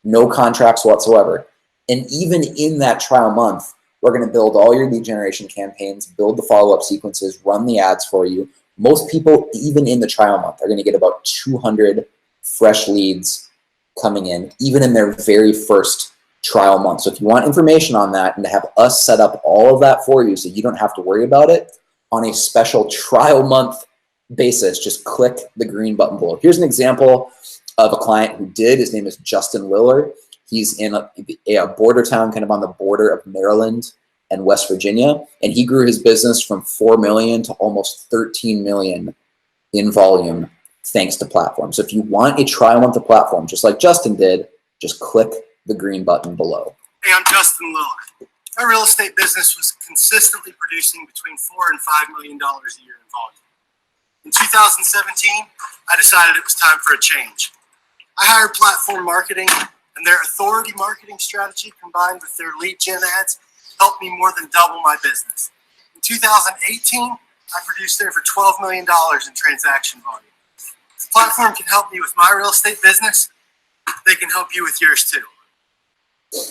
no contracts whatsoever. And even in that trial month, we're going to build all your lead generation campaigns, build the follow-up sequences, run the ads for you. Most people, even in the trial month, are going to get about 200 fresh leads coming in, even in their very first trial month. So if you want information on that and to have us set up all of that for you so you don't have to worry about it on a special trial month basis, just click the green button below. Here's an example of a client who did. His name is Justin Liller. He's in a border town, kind of on the border of Maryland and West Virginia. And he grew his business from 4 million to almost 13 million in volume, thanks to Platform. So if you want a trial month of Platform, just like Justin did, just click the green button below. Hey, I'm Justin Liller. My real estate business was consistently producing between $4 and $5 million a year in volume. In 2017, I decided it was time for a change. I hired Platform Marketing, and their authority marketing strategy combined with their lead gen ads helped me more than double my business. In 2018, I produced over $12 million in transaction volume. If Platform can help me with my real estate business, they can help you with yours too.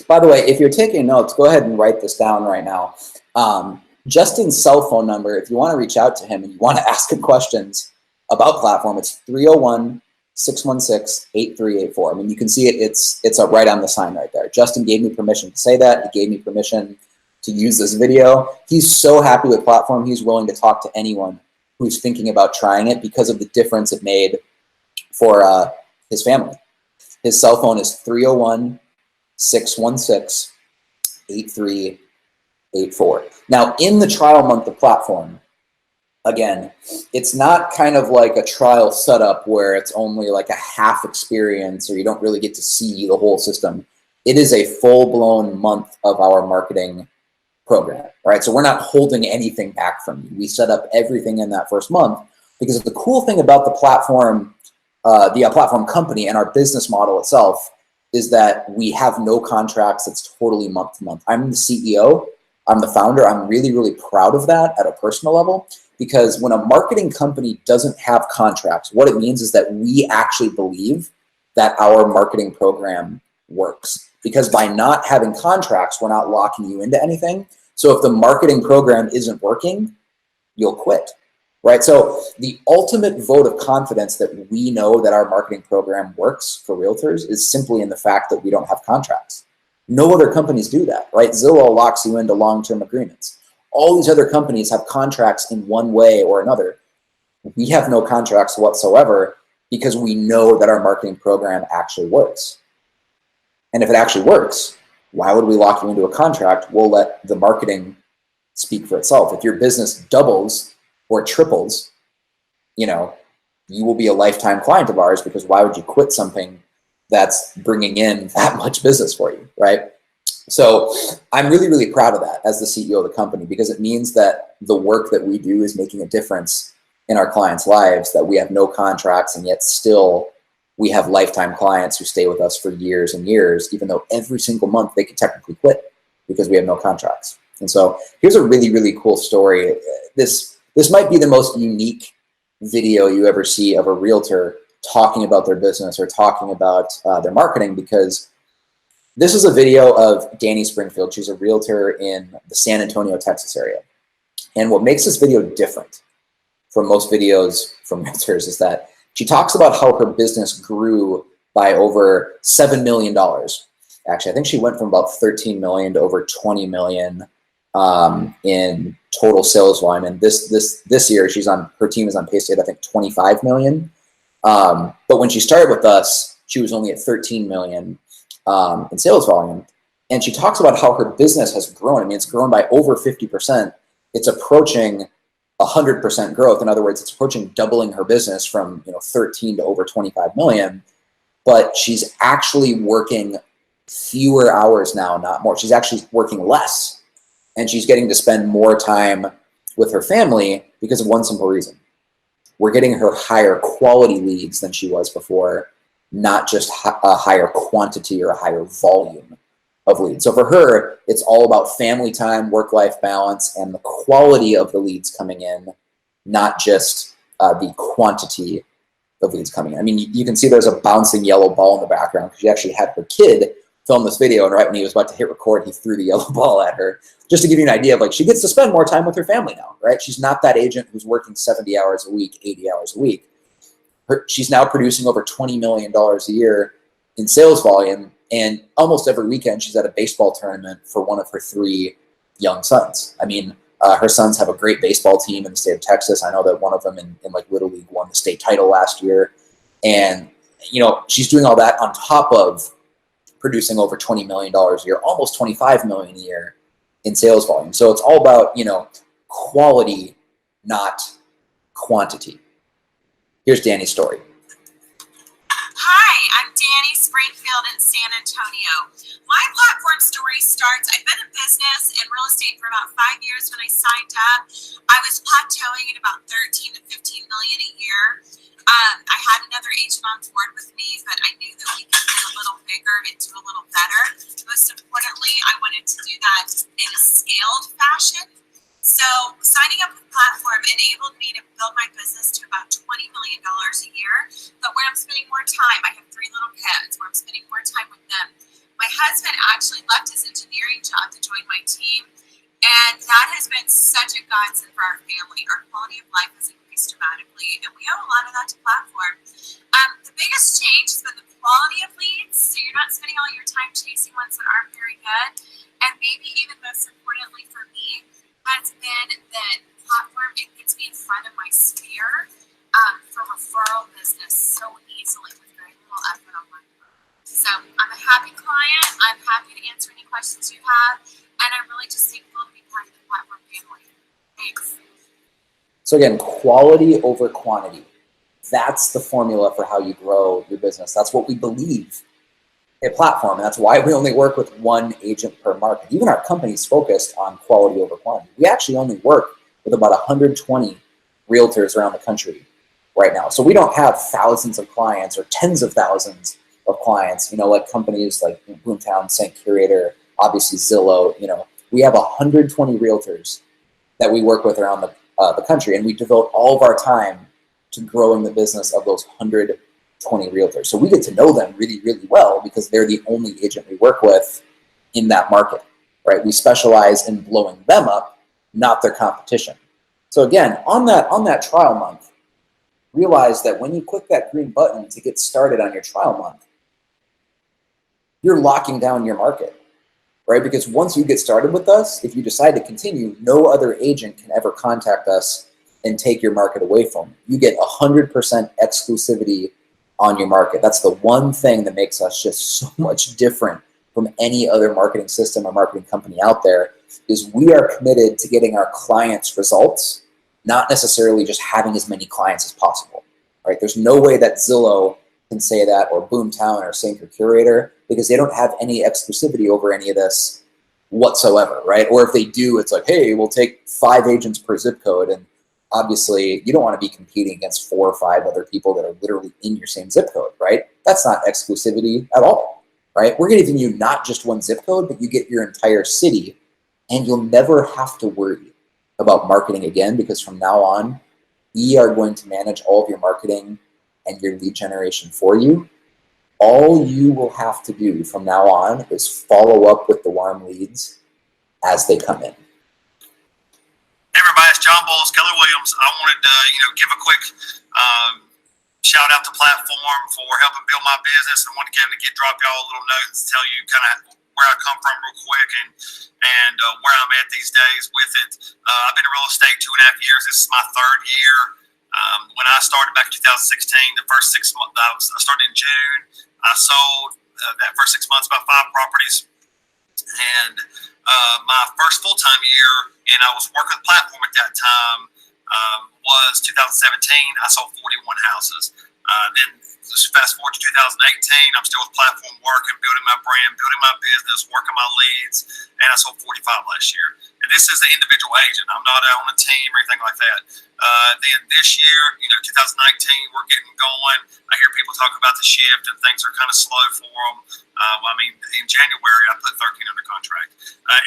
By the way, if you're taking notes, go ahead and write this down right now. Justin's cell phone number, if you want to reach out to him and you want to ask him questions about Platform, it's 301-616-8384. I mean, you can see it, it's up right on the sign right there. Justin gave me permission to say that. He gave me permission to use this video. He's so happy with Platform, he's willing to talk to anyone who's thinking about trying it because of the difference it made for his family. His cell phone is 301-616-8384. Now, in the trial month of Platform, again, it's not kind of like a trial setup where it's only like a half experience or you don't really get to see the whole system. It is a full-blown month of our marketing program, right? So we're not holding anything back from you. We set up everything in that first month because the cool thing about the platform, platform company and our business model itself is that we have no contracts. It's totally month to month. I'm the CEO. I'm the founder. I'm really, really proud of that at a personal level because when a marketing company doesn't have contracts, what it means is that we actually believe that our marketing program works. Because by not having contracts, we're not locking you into anything. So if the marketing program isn't working, you'll quit, right? So the ultimate vote of confidence that we know that our marketing program works for realtors is simply in the fact that we don't have contracts. No other companies do that, right? Zillow locks you into long-term agreements. All these other companies have contracts in one way or another. We have no contracts whatsoever because we know that our marketing program actually works. And if it actually works, why would we lock you into a contract? We'll let the marketing speak for itself. If your business doubles or triples, you will be a lifetime client of ours because why would you quit something that's bringing in that much business for you, right? So I'm really, really proud of that as the CEO of the company because it means that the work that we do is making a difference in our clients' lives, that we have no contracts and yet still we have lifetime clients who stay with us for years and years, even though every single month they could technically quit because we have no contracts. And so here's a really, really cool story. This might be the most unique video you ever see of a realtor talking about their business or talking about their marketing because this is a video of Danny Springfield. She's a realtor in the San Antonio, Texas area. And what makes this video different from most videos from realtors is that she talks about how her business grew by over $7 million. Actually, I think she went from about 13 million to over 20 million in total sales volume. And this year, her team is on pace to hit, I think, 25 million. But when she started with us, she was only at 13 million in sales volume. And she talks about how her business has grown. I mean, it's grown by over 50%. It's approaching 100% growth. In other words, it's approaching doubling her business from 13 to over 25 million, but she's actually working fewer hours now, not more. She's actually working less and she's getting to spend more time with her family because of one simple reason. We're getting her higher quality leads than she was before, not just a higher quantity or a higher volume of leads. So for her, it's all about family time, work-life balance, and the quality of the leads coming in, not just the quantity of leads coming in. I mean, you can see there's a bouncing yellow ball in the background because she actually had her kid film this video, and right when he was about to hit record, he threw the yellow ball at her, just to give you an idea of like, she gets to spend more time with her family now, right? She's not that agent who's working 70 hours a week, 80 hours a week. She's now producing over $20 million a year in sales volume. And almost every weekend, she's at a baseball tournament for one of her 3 young sons. I mean, her sons have a great baseball team in the state of Texas. I know that one of them in like Little League won the state title last year. And, she's doing all that on top of producing over $20 million a year, almost $25 million a year in sales volume. So it's all about, quality, not quantity. Here's Danny's story. Hi, I'm Danny Springfield, and San Antonio. My platform story starts, I've been in business and real estate for about 5 years. When I signed up, I was plateauing at about 13 to 15 million a year. I had another agent on board with me, but I knew that we could get a little bigger and do a little better. Most importantly, I wanted to do that in a scaled fashion. So signing up with the platform enabled me to build my business to about $20 million a year. But where I'm spending more time, I have 3 little kids, where I'm spending more time with them. My husband actually left his engineering job to join my team. And that has been such a godsend for our family. Our quality of life has increased dramatically, and we owe a lot of that to platform. The biggest change has been the quality of leads, so you're not spending all your time chasing ones that aren't very good. And maybe even most importantly for me, has been that platform, it gets me in front of my sphere for referral business so easily with very little effort on my part. So I'm a happy client. I'm happy to answer any questions you have. And I'm really just thankful to be part of the platform family. Thanks. So again, quality over quantity. That's the formula for how you grow your business. That's what we believe at Platform. And that's why we only work with 1 agent per market. Even our company's focused on quality over quantity. We actually only work with about 120 realtors around the country right now. So we don't have thousands of clients or tens of thousands of clients, like companies like Boomtown, St. Curator, obviously Zillow. We have 120 realtors that we work with around the country, and we devote all of our time to growing the business of those 120 realtors. So we get to know them really, really well because they're the only agent we work with in that market, right? We specialize in blowing them up, not their competition. So again, on that trial month, realize that when you click that green button to get started on your trial month, you're locking down your market, right? Because once you get started with us, if you decide to continue, no other agent can ever contact us and take your market away from you. You get 100% exclusivity on your market. That's the one thing that makes us just so much different from any other marketing system or marketing company out there, is we are committed to getting our clients results, not necessarily just having as many clients as possible, right? There's no way that Zillow can say that, or Boomtown or St. Curator, because they don't have any exclusivity over any of this whatsoever, right? Or if they do, it's like, hey, we'll take 5 agents per zip code. And obviously you don't want to be competing against 4 or 5 other people that are literally in your same zip code, right? That's not exclusivity at all, right? We're giving you not just 1 zip code, but you get your entire city, and you'll never have to worry about marketing again, because from now on, we are going to manage all of your marketing and your lead generation for you. All you will have to do from now on is follow up with the warm leads as they come in. Hey everybody, it's John Bowles, Keller Williams. I wanted to, give a quick shout out to Platform for helping build my business, and wanted to drop y'all a little note and tell you kind of where I come from real quick and where I'm at these days with it. I've been in real estate 2.5 years. This is my 3rd year. When I started back in 2016, the first 6 months, I started in June. I sold that first 6 months about 5 properties. And my first full-time year, and I was working with Platform at that time, was 2017. I sold 41 houses. Then just fast forward to 2018, I'm still with Platform working, building my brand, building my business, working my leads, and I sold 45 last year. And this is an individual agent. I'm not on a team or anything like that. Then this year, 2019, we're getting going. I hear people talk about the shift and things are kind of slow for them. In January, I put 13 under contract.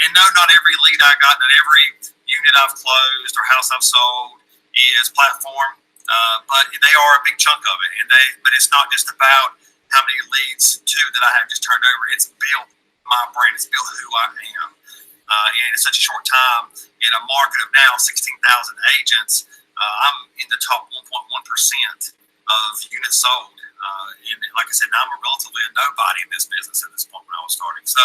And no, not every lead I got, not every unit I've closed or house I've sold is Platform. But they are a big chunk of it, but it's not just about how many leads too that I have just turned over. It's built my brand. It's built who I am, and in such a short time in a market of now 16,000 agents, I'm in the top 1.1% of units sold. And like I said, now I'm relatively a nobody in this business at this point when I was starting. So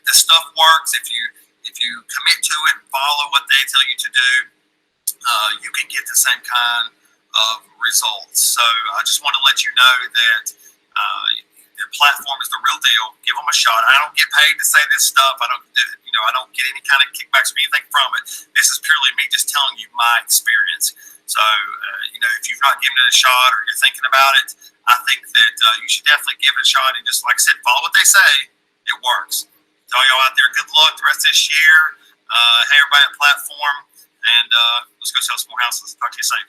the stuff works if you commit to it and follow what they tell you to do. You can get the same kind of results. So I just want to let you know that the Platform is the real deal. Give them a shot. I don't get paid to say this stuff. I don't get any kind of kickbacks or anything from it. This is purely me just telling you my experience. So if you've not given it a shot or you're thinking about it, I think that you should definitely give it a shot. And just like I said, follow what they say. It works. Tell y'all out there, good luck the rest of this year. Hey, everybody at Platform, and let's go sell some more houses. Talk to you soon.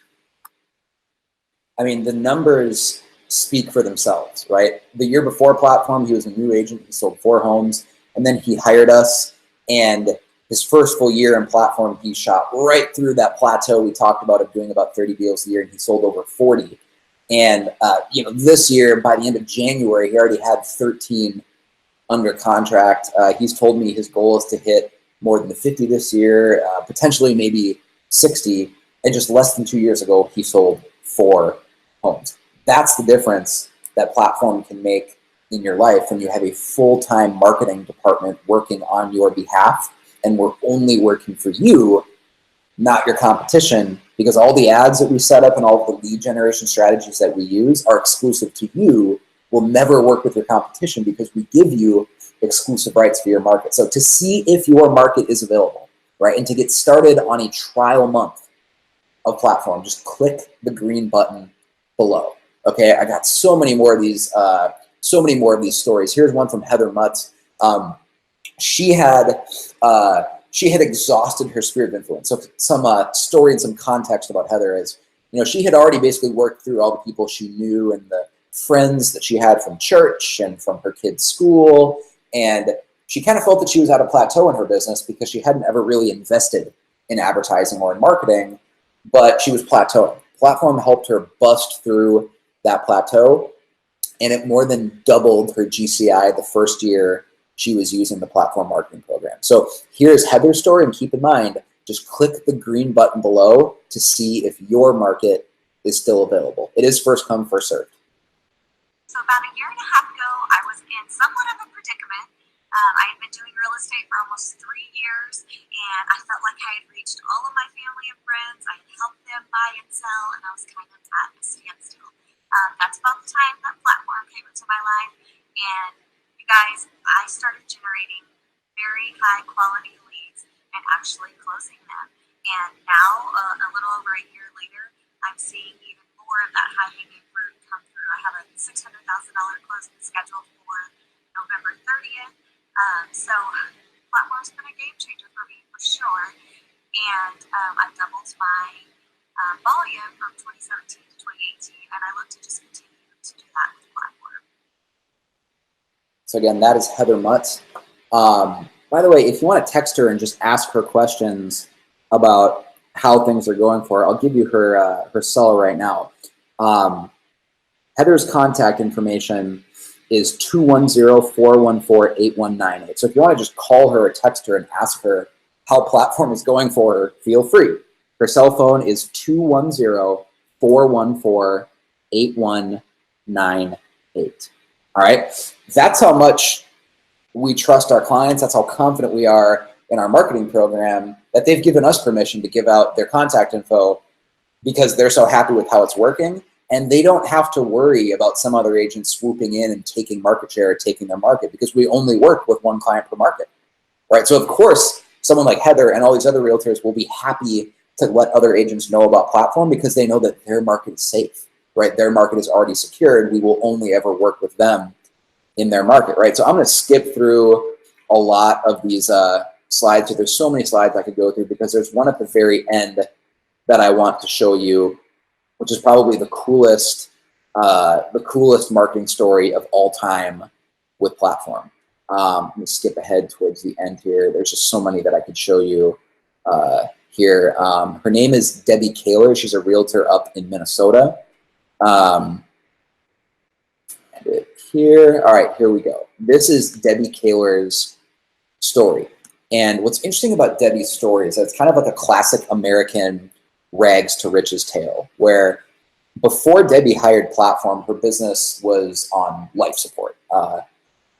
I mean, the numbers speak for themselves, right? The year before Platform, he was a new agent. He sold 4 homes, and then he hired us. And his first full year in Platform, he shot right through that plateau we talked about of doing about 30 deals a year, and he sold over 40. And this year, by the end of January, he already had 13 under contract. He's told me his goal is to hit more than the 50 this year, potentially maybe 60. And just less than 2 years ago, he sold 4 homes. That's the difference that Platform can make in your life when you have a full-time marketing department working on your behalf, and we're only working for you, not your competition, because all the ads that we set up and all the lead generation strategies that we use are exclusive to you. We'll never work with your competition because we give you exclusive rights for your market. So to see if your market is available, right, and to get started on a trial month of Platform, just click the green button below. Okay, I got so many more of these stories. Here's one from Heather Mutz. She had exhausted her sphere of influence. So some story and some context about Heather is, she had already basically worked through all the people she knew and the friends that she had from church and from her kids' school, and she kind of felt that she was at a plateau in her business because she hadn't ever really invested in advertising or in marketing, but she was plateauing. Platform helped her bust through that plateau, and it more than doubled her GCI the first year she was using the Platform marketing program. So here's Heather's story, and keep in mind, just click the green button below to see if your market is still available. It is first come, first served. So about a year and a half ago, I was in somewhat of a predicament. I had been doing real estate for almost 3 years, and I felt like I had reached all of my family and friends. I had helped them buy and sell, and I was kind of at a standstill. That's about the time that Platform came into my life, and you guys, I started generating very high quality leads and actually closing them. And now, a little over a year later, I'm seeing even more of that high hanging fruit come through. I have a $600,000 closing scheduled for November 30th. So Platform's been a game changer for me for sure. And I've doubled my volume from 2017 to 2018, and I look to just continue to do that with Platform. So again, that is Heather Mutz. By the way, if you want to text her and just ask her questions about how things are going for her, I'll give you her cell right now. Heather's contact information is 210-414-8198. So if you want to just call her or text her and ask her how Platform is going for her, feel free. Her cell phone is 210-414-8198. All right, that's how much we trust our clients. That's how confident we are in our marketing program that they've given us permission to give out their contact info because they're so happy with how it's working, and they don't have to worry about some other agent swooping in and taking market share or taking their market because we only work with 1 client per market, right? So of course, someone like Heather and all these other realtors will be happy to let other agents know about Platform because they know that their market is safe, right? Their market is already secured. We will only ever work with them in their market, right? So I'm going to skip through a lot of these slides. So there's so many slides I could go through because there's one at the very end that I want to show you, which is probably the coolest marketing story of all time with Platform. Let me skip ahead towards the end here. There's just so many that I could show you here. Her name is Debbie Kaler. She's a realtor up in Minnesota. Here, all right, here we go. This is Debbie Kaler's story. And what's interesting about Debbie's story is that it's kind of like a classic American rags to riches tale, where before Debbie hired Platform, her business was on life support.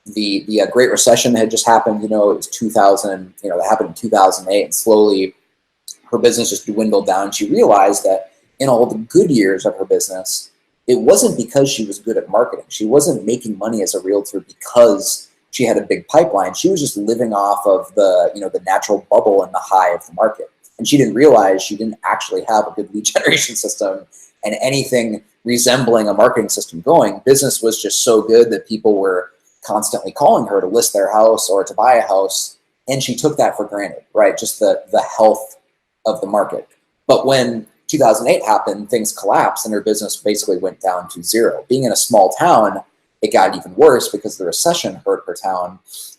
The Great Recession had just happened, it was 2000, that happened in 2008, and slowly her business just dwindled down. She realized that in all the good years of her business, it wasn't because she was good at marketing. She wasn't making money as a realtor because she had a big pipeline. She was just living off of the natural bubble and the high of the market. And she didn't realize she didn't actually have a good lead generation system and anything resembling a marketing system going. Business was just so good that people were constantly calling her to list their house or to buy a house. And she took that for granted, right? Just the health of the market. But when 2008 happened, things collapsed and her business basically went down to zero. Being in a small town, it got even worse because the recession hurt her town.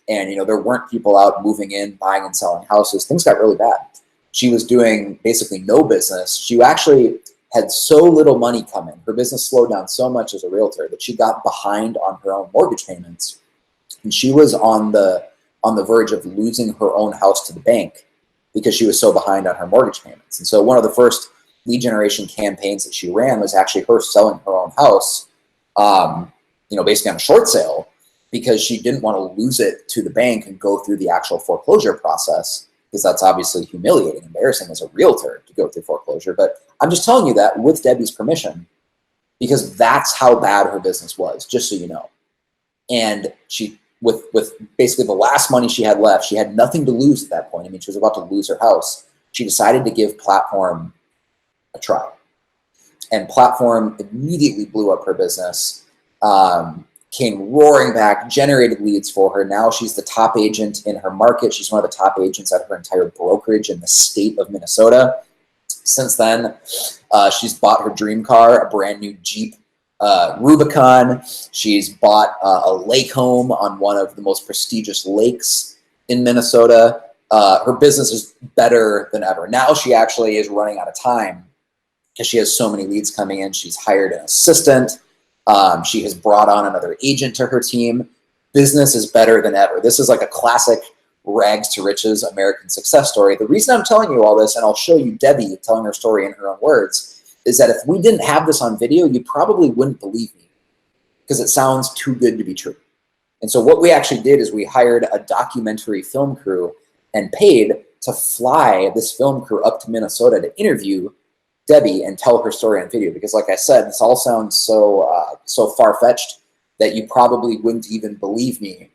And, there weren't people out moving in, buying and selling houses. Things got really bad. She was doing basically no business. She actually had so little money come in. Her business slowed down so much as a realtor that she got behind on her own mortgage payments. And she was on the verge of losing her own house to the bank because she was so behind on her mortgage payments. And so one of the first lead generation campaigns that she ran was actually her selling her own house, basically on a short sale, because she didn't want to lose it to the bank and go through the actual foreclosure process, because that's obviously humiliating, embarrassing as a realtor to go through foreclosure. But I'm just telling you that with Debbie's permission, because that's how bad her business was, just so you know. And she, with basically the last money she had left, she had nothing to lose at that point. I mean, she was about to lose her house. She decided to give Platform a try. And Platform immediately blew up her business, came roaring back, generated leads for her. Now she's the top agent in her market. She's one of the top agents at her entire brokerage in the state of Minnesota. Since then, she's bought her dream car, a brand new Jeep Rubicon. She's bought a lake home on one of the most prestigious lakes in Minnesota. Her business is better than ever. Now she actually is running out of time because she has so many leads coming in. She's hired an assistant. She has brought on another agent to her team. Business is better than ever. This is like a classic rags to riches American success story. The reason I'm telling you all this, and I'll show you Debbie telling her story in her own words, is that if we didn't have this on video, you probably wouldn't believe me because it sounds too good to be true. And so what we actually did is we hired a documentary film crew and paid to fly this film crew up to Minnesota to interview Debbie and tell her story on video. Because like I said, this all sounds so far-fetched that you probably wouldn't even believe me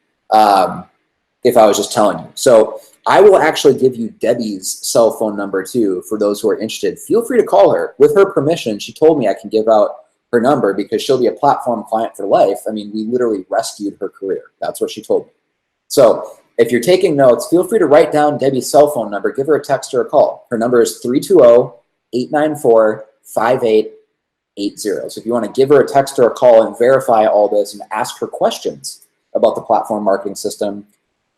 if I was just telling you. So I will actually give you Debbie's cell phone number too for those who are interested. Feel free to call her. With her permission, she told me I can give out her number because she'll be a Platform client for life. I mean, we literally rescued her career. That's what she told me. So if you're taking notes, feel free to write down Debbie's cell phone number. Give her a text or a call. Her number is 320-894-5880. So if you want to give her a text or a call and verify all this and ask her questions about the Platform marketing system,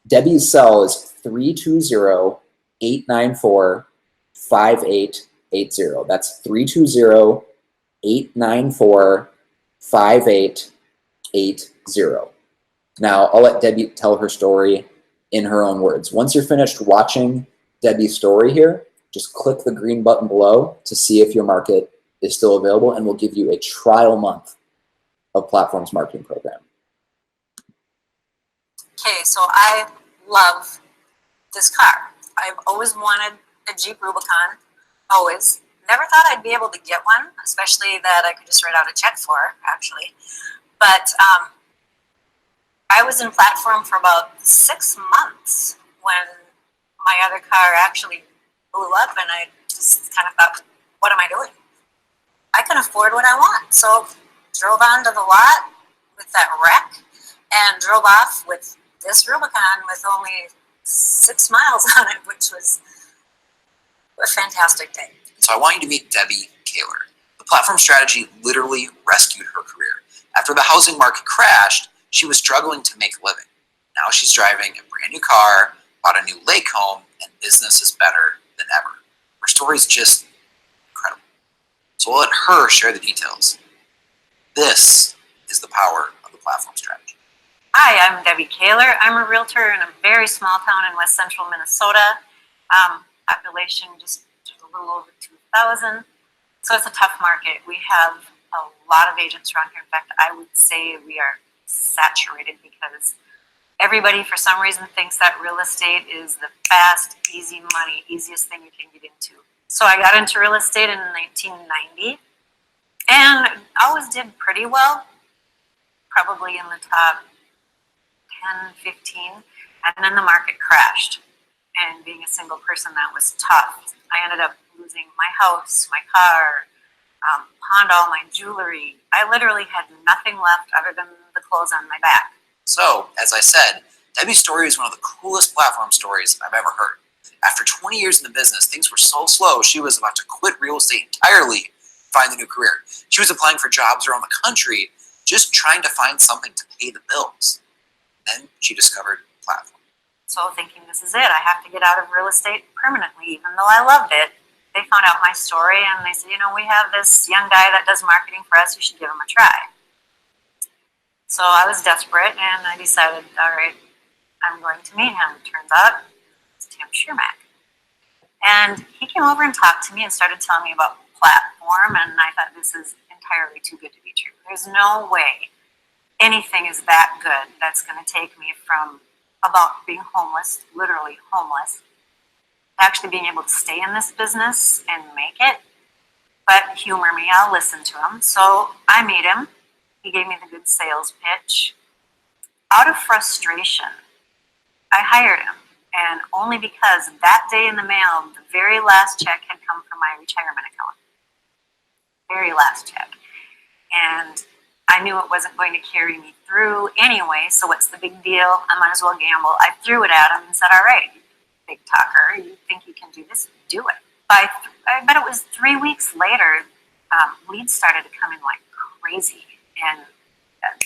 Debbie's cell is 320-894-5880. That's 320-894-5880. Now, I'll let Debbie tell her story in her own words. Once you're finished watching Debbie's story here, just click the green button below to see if your market is still available, and we'll give you a trial month of Platform's marketing program. Okay, so I love this car. I've always wanted a Jeep Rubicon, always. Never thought I'd be able to get one, especially that I could just write out a check for, actually. But I was in Platform for about 6 months when my other car actually blew up, and I just kind of thought, what am I doing? I can afford what I want. So drove onto the lot with that wreck and drove off with this Rubicon with only 6 miles on it, which was a fantastic day. So I want you to meet Debbie Kaler. The Platform strategy literally rescued her career. After the housing market crashed, she was struggling to make a living. Now she's driving a brand new car, bought a new lake home, and business is better than ever. Her story is just incredible. So we'll let her share the details. This is the power of the Platform strategy. Hi, I'm Debbie Kaler. I'm a realtor in a very small town in west central Minnesota. Population just a little over 2,000. So it's a tough market. We have a lot of agents around here. In fact, I would say we are saturated because everybody for some reason thinks that real estate is the fast, easy money, easiest thing you can get into. So I got into real estate in 1990 and always did pretty well, probably in the top 10, 15, and then the market crashed. And being a single person, that was tough. I ended up losing my house, my car, pawned all my jewelry. I literally had nothing left other than the clothes on my back. So, as I said, Debbie's story is one of the coolest platform stories I've ever heard. After 20 years in the business, things were so slow, she was about to quit real estate entirely to find a new career. She was applying for jobs around the country, just trying to find something to pay the bills. Then she discovered Platform. So thinking this is it, I have to get out of real estate permanently, even though I loved it. They found out my story and they said, you know, we have this young guy that does marketing for us, you should give him a try. So I was desperate and I decided, all right, I'm going to meet him. Turns out it's Tim Schermack. And he came over and talked to me and started telling me about Platform, and I thought, this is entirely too good to be true. There's no way anything is that good that's going to take me from about being homeless, literally homeless, to actually being able to stay in this business and make it. But humor me, I'll listen to him. So I meet him. He gave me the good sales pitch. Out of frustration, I hired him. And only because that day in the mail, the very last check had come from my retirement account. Very last check. And I knew it wasn't going to carry me through anyway, so what's the big deal? I might as well gamble. I threw it at him and said, all right, big talker, you think you can do this? Do it. I bet it was 3 weeks later, leads started to come in like crazy. And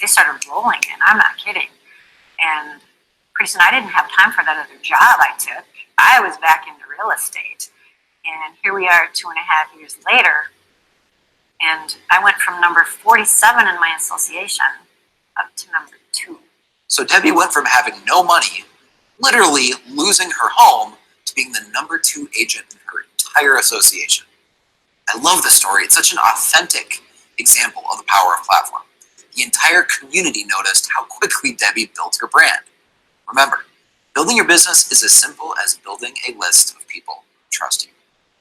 they started rolling in. I'm not kidding. And pretty soon I didn't have time for that other job I took. I was back into real estate. And here we are 2.5 years later. And I went from number 47 in my association up to number 2. So Debbie went from having no money, literally losing her home, to being the number 2 agent in her entire association. I love the story. It's such an authentic example of the power of Platform. The entire community noticed how quickly Debbie built her brand. Remember, building your business is as simple as building a list of people who trust you.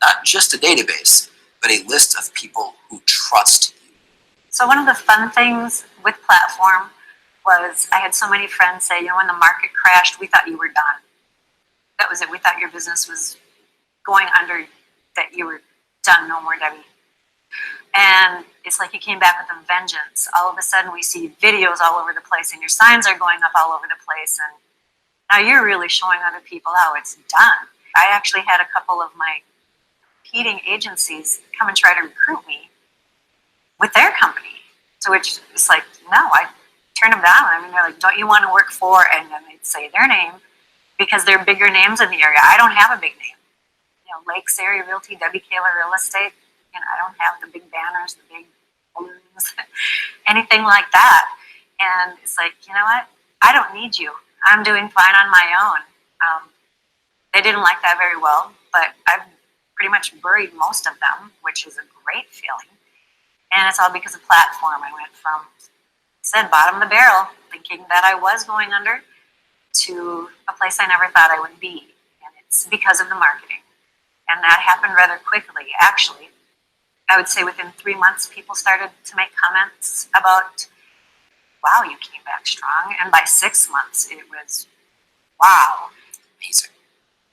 Not just a database, but a list of people who trust you. So one of the fun things with Platform was I had so many friends say, you know, when the market crashed, we thought you were done. That was it. We thought your business was going under, that you were done, no more Debbie. And it's like you came back with a vengeance. All of a sudden we see videos all over the place and your signs are going up all over the place. And now you're really showing other people how it's done. I actually had a couple of my competing agencies come and try to recruit me with their company. So it's like, no, I turned them down. I mean, they're like, don't you want to work for, and then they'd say their name because they're bigger names in the area. I don't have a big name. You know, Lakes Area Realty, Debbie Kaler Real Estate. You know, I don't have the big banners, the big balloons, anything like that. And it's like, you know what? I don't need you. I'm doing fine on my own. They didn't like that very well, but I've pretty much buried most of them, which is a great feeling. And it's all because of Platform. I went from, said, bottom of the barrel, thinking that I was going under, to a place I never thought I would be. And it's because of the marketing. And that happened rather quickly. Actually, I would say within 3 months, people started to make comments about, wow, you came back strong. And by 6 months, it was, wow. Amazing.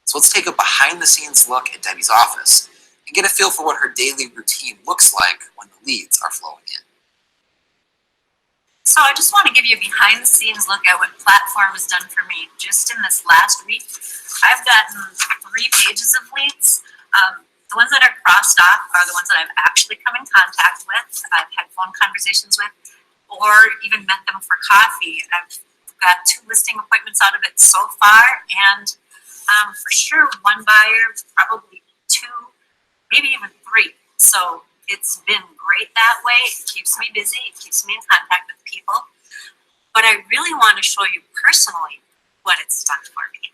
So let's take a behind-the-scenes look at Debbie's office and get a feel for what her daily routine looks like when the leads are flowing in. So I just want to give you a behind-the-scenes look at what Platform has done for me. Just in this last week, I've gotten 3 pages of leads. The ones that are crossed off are the ones that I've actually come in contact with, I've had phone conversations with, or even met them for coffee. I've got 2 listing appointments out of it so far, and for sure 1 buyer, probably 2, maybe even 3. So it's been great that way. It keeps me busy. It keeps me in contact with people. But I really want to show you personally what it's done for me.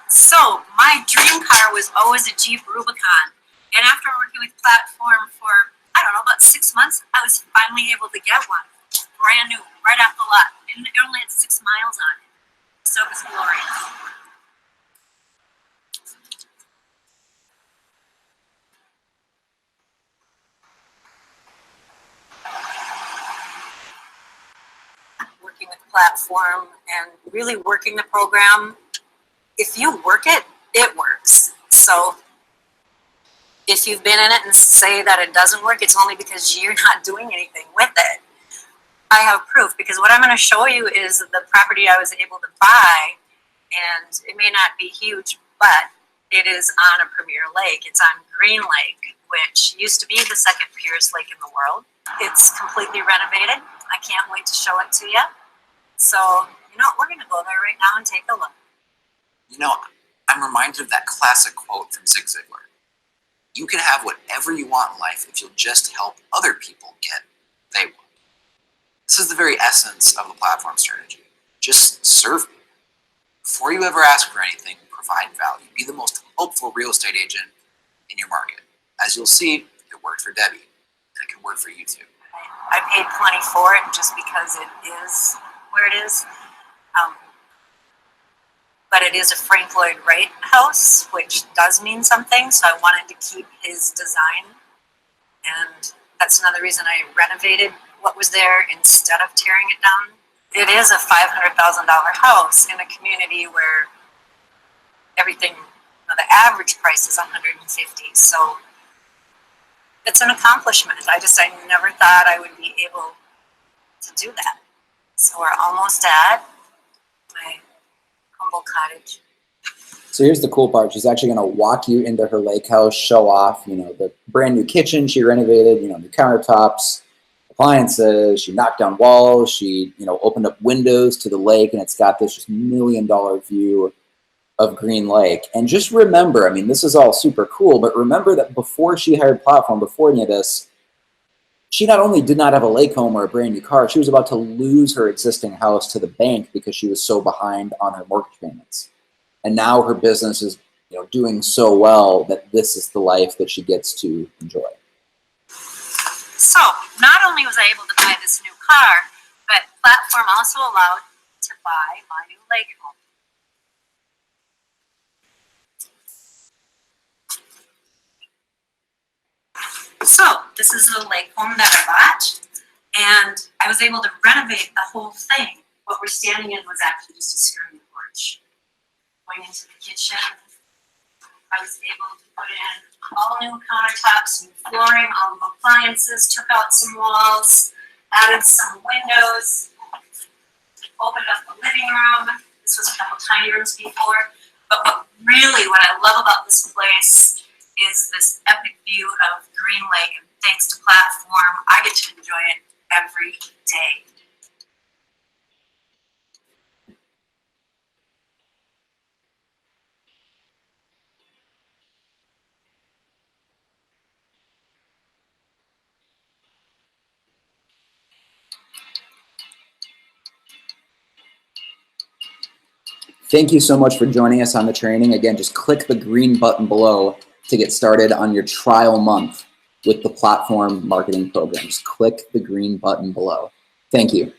So my dream car was always a Jeep Rubicon. And after working with Platform for, I don't know, about 6 months, I was finally able to get one. Brand new, right off the lot. And it only had 6 miles on it. So it was glorious. Working with Platform and really working the program. If you work it, it works. So if you've been in it and say that it doesn't work, it's only because you're not doing anything with it. I have proof, because what I'm going to show you is the property I was able to buy, and it may not be huge, but it is on a premier lake. It's on Green Lake, which used to be the second purest lake in the world. It's completely renovated. I can't wait to show it to you. So, you know, we're going to go there right now and take a look. You know, I'm reminded of that classic quote from Zig Ziglar. You can have whatever you want in life if you'll just help other people get what they want. This is the very essence of the platform strategy. Just serve people. Before you ever ask for anything, provide value. Be the most helpful real estate agent in your market. As you'll see, it worked for Debbie, and it can work for you too. I paid plenty for it just because it is where it is. But it is a Frank Lloyd Wright house, which does mean something, so I wanted to keep his design. And that's another reason I renovated what was there instead of tearing it down. It is a $500,000 house in a community where everything, you know, the average price is $150,000. So it's an accomplishment. I never thought I would be able to do that. So we're almost at my humble cottage. So here's the cool part. She's actually going to walk you into her lake house, show off, you know, the brand new kitchen she renovated, you know, new countertops, appliances. She knocked down walls. She, you know, opened up windows to the lake, and it's got this just $1 million view of Green Lake. And just remember, I mean, this is all super cool, but remember that before she hired Platform, before any of this, she not only did not have a lake home or a brand new car, she was about to lose her existing house to the bank because she was so behind on her mortgage payments. And now her business is, you know, doing so well that this is the life that she gets to enjoy. So not only was I able to buy this new car, but Platform also allowed to buy my new lake home. So this is the lake home that I bought, and I was able to renovate the whole thing. What we're standing in was actually just a skirting porch. Going into the kitchen, I was able to put in all new countertops, new flooring, all new appliances, took out some walls, added some windows, opened up the living room. This was a couple tiny rooms before, but what I love about this place is this epic view of Green Lake, and thanks to Platform, I get to enjoy it every day. Thank you so much for joining us on the training. Again, just click the green button below to get started on your trial month with the Platform marketing program. Just click the green button below. Thank you.